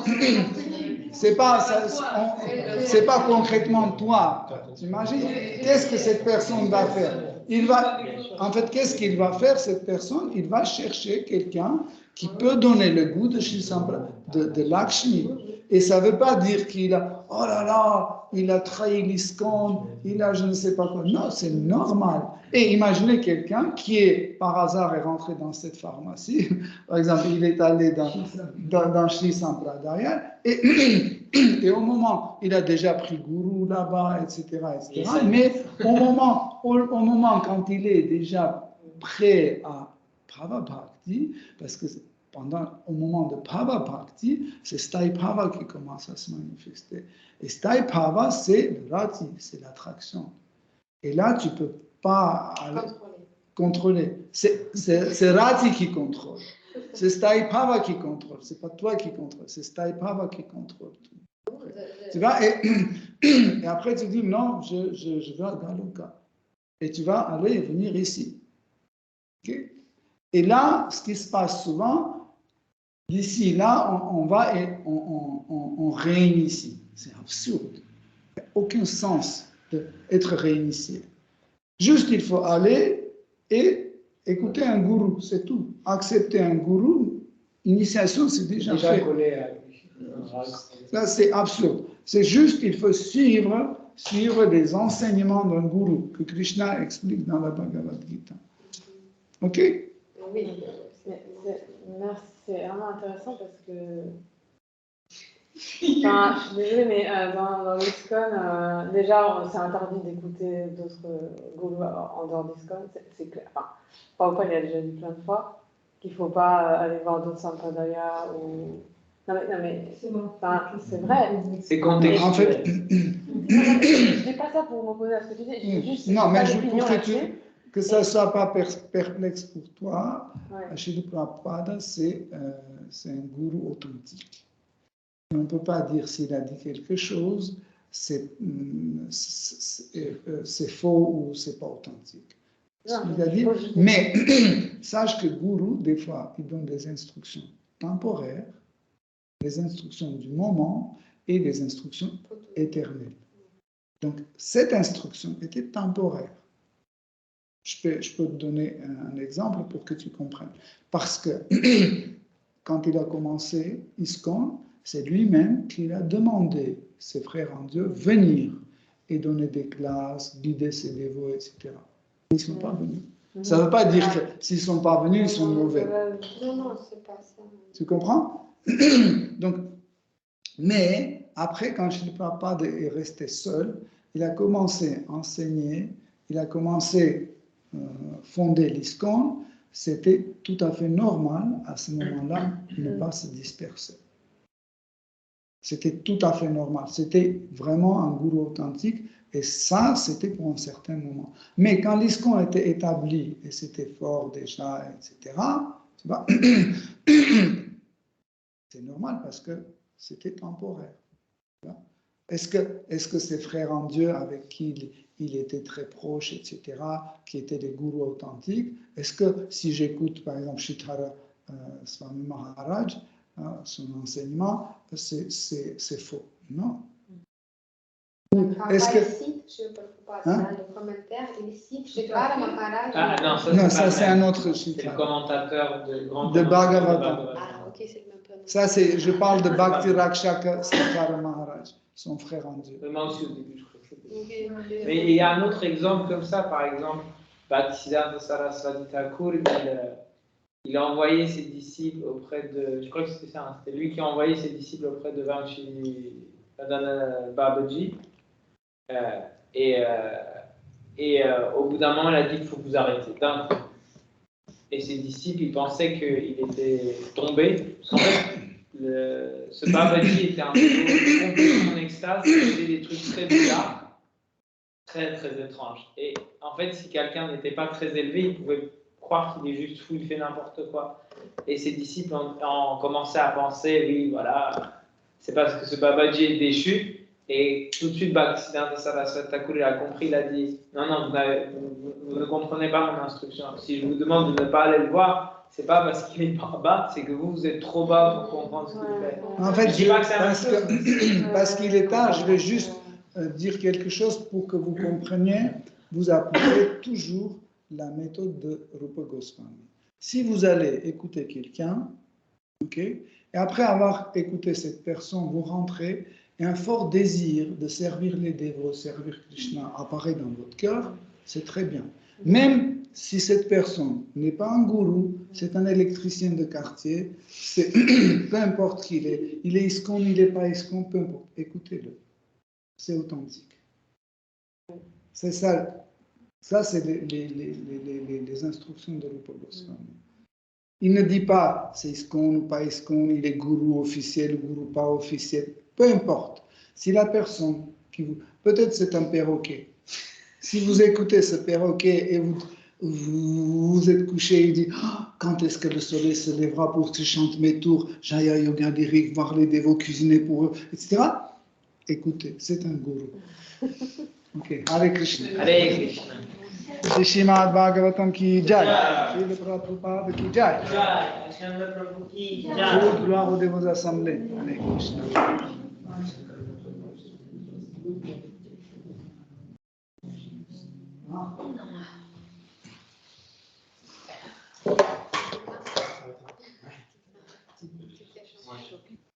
Speaker 1: C'est pas concrètement toi. Tu imagines? Qu'est-ce que cette personne va faire? En fait, qu'est-ce qu'il va faire, cette personne? Il va chercher quelqu'un qui peut donner le goût de Lakshmi. Et ça ne veut pas dire qu'il a, oh là là, il a trahi l'ISKCON, il a je ne sais pas quoi. Non, c'est normal. Et imaginez quelqu'un qui est, par hasard, est rentré dans cette pharmacie. Par exemple, il est allé dans Shri Sampradaya et au moment, il a déjà pris gourou là-bas, etc. Mais au moment, quand il est déjà prêt à Bhava Bhakti, parce que au moment de Bhava Bhakti, c'est Sthai Bhava qui commence à se manifester. Et Sthai Bhava, c'est le rati, c'est l'attraction. Et là, tu ne peux pas contrôler. C'est rati qui contrôle. C'est Sthai Bhava qui contrôle. Ce n'est pas toi qui contrôle, c'est Sthai Bhava qui contrôle tout. Tu vois, et après tu dis non, je veux à Galoka. Et tu vas aller et venir ici. Okay? Et là, ce qui se passe souvent, d'ici là, on va et on réinitie. C'est absurde. Il n'y a aucun sens d'être réinitié. Juste, il faut aller et écouter un gourou, c'est tout. Accepter un gourou, initiation, c'est déjà fait. Là, c'est absurde. C'est juste, il faut suivre les enseignements d'un gourou que Krishna explique dans la Bhagavad Gita. Ok?
Speaker 6: Oui, merci, c'est vraiment intéressant parce que, enfin, je suis désolée, mais dans l'ISKCON, déjà, c'est interdit d'écouter d'autres gourous en dehors d'ISKCON, c'est clair. Enfin, Prabhupada, il a déjà dit plein de fois qu'il ne faut pas aller voir d'autres sampradaya ou... Non mais c'est vrai.
Speaker 4: C'est contextuel.
Speaker 1: En fait,
Speaker 6: je dis pas ça pour m'opposer à ce que tu dis, je dis juste
Speaker 1: non, mais
Speaker 6: pour
Speaker 1: que ça ne soit pas perplexe pour toi,
Speaker 6: ouais.
Speaker 1: Srila Prabhupada, c'est un gourou authentique. Et on ne peut pas dire s'il a dit quelque chose, c'est faux ou c'est pas authentique. Mais sache que gourou, des fois, il donne des instructions temporaires, des instructions du moment et des instructions éternelles. Donc, cette instruction était temporaire. Je peux te donner un exemple pour que tu comprennes. Parce que quand il a commencé ISKCON, c'est lui-même qui a demandé ses frères en Dieu venir et donner des classes, guider ses dévots, etc. Ils ne sont pas venus. Ça ne veut pas dire que s'ils ne sont pas venus, ils sont mauvais.
Speaker 5: Non, c'est pas ça.
Speaker 1: Tu comprends? Donc, mais après, quand Srila Prabhupada est resté seul, il a commencé à enseigner, il a commencé à fonder l'ISKCON. C'était tout à fait normal à ce moment-là de ne pas se disperser. C'était tout à fait normal. C'était vraiment un gourou authentique et ça, c'était pour un certain moment. Mais quand l'ISKCON était établi et c'était fort déjà, etc., tu vois, c'est normal parce que c'était temporaire. Est-ce que ses frères en Dieu avec qui il était très proche, etc., qui étaient des gourous authentiques, est-ce que si j'écoute par exemple Shridhara Swami Maharaj, son enseignement, c'est faux? Non.
Speaker 5: Est-ce que je ne peux pas dans le commentaire, il cite Shridhara Maharaj.
Speaker 4: Ah
Speaker 1: non, ça c'est un autre Shridhara.
Speaker 4: C'est le commentateur
Speaker 1: de Bhagavatam.
Speaker 5: Ah, ok, c'est le même pronom.
Speaker 1: Ça, je parle de Bhakti Rakshaka Shridhara Maharaj, son frère en Dieu.
Speaker 4: Moi aussi au début, je crois que c'était. Mais il y a un autre exemple comme ça, par exemple, Bhaktisiddhanta Saraswati Thakur, il a envoyé ses disciples auprès de, je crois que c'était ça, hein, c'était lui qui a envoyé ses disciples auprès de Vamshi Babaji. Au bout d'un moment, il a dit qu'il faut vous arrêter. Et ses disciples, ils pensaient qu'il était tombé. Parce qu'en fait, ce Babaji était un peu complètement en extase, il faisait des trucs très bizarres, très très étranges. Et en fait, si quelqu'un n'était pas très élevé, il pouvait croire qu'il est juste fou, il fait n'importe quoi. Et ses disciples ont commencé à penser, oui, voilà, c'est parce que ce Babaji est déchu. Et tout de suite, Bhaktisiddhanta Saraswati Thakur a compris, il a dit, non, non, vous ne comprenez pas mon instruction. Si je vous demande de ne pas aller le voir, c'est pas parce qu'il est pas bas, c'est que vous êtes trop bas pour comprendre ce qu'il fait.
Speaker 1: En fait, parce qu'il est tard, je vais juste dire quelque chose pour que vous compreniez. Vous appliquez toujours la méthode de Rupa Goswami. Si vous allez écouter quelqu'un, ok, et après avoir écouté cette personne, vous rentrez, et un fort désir de servir les dévots, servir Krishna apparaît dans votre cœur, c'est très bien. Même si cette personne n'est pas un gourou, c'est un électricien de quartier, peu importe qui il est ISKCON, il n'est pas ISKCON, peu importe, écoutez-le. C'est authentique. C'est ça. Ça, c'est les instructions de Rupa Goswami. Il ne dit pas c'est ISKCON ou pas ISKCON, il est gourou officiel, gourou pas officiel, peu importe. Si la personne qui vous... Peut-être c'est un perroquet. Si vous écoutez ce perroquet et vous êtes couché, il dit quand est-ce que le soleil se lèvera pour que je chante mes tours, Jaya Yoga Lyrique, voir les dévots cuisiner pour eux, etc. Écoutez, c'est un gourou. Ok, Hare Krishna.
Speaker 4: Hare Krishna.
Speaker 1: Shri Srimad Bhagavatam ki jai. Shri Prabhupada ki jai. Toute gloire aux dévots assemblés. Hare Krishna. Ah.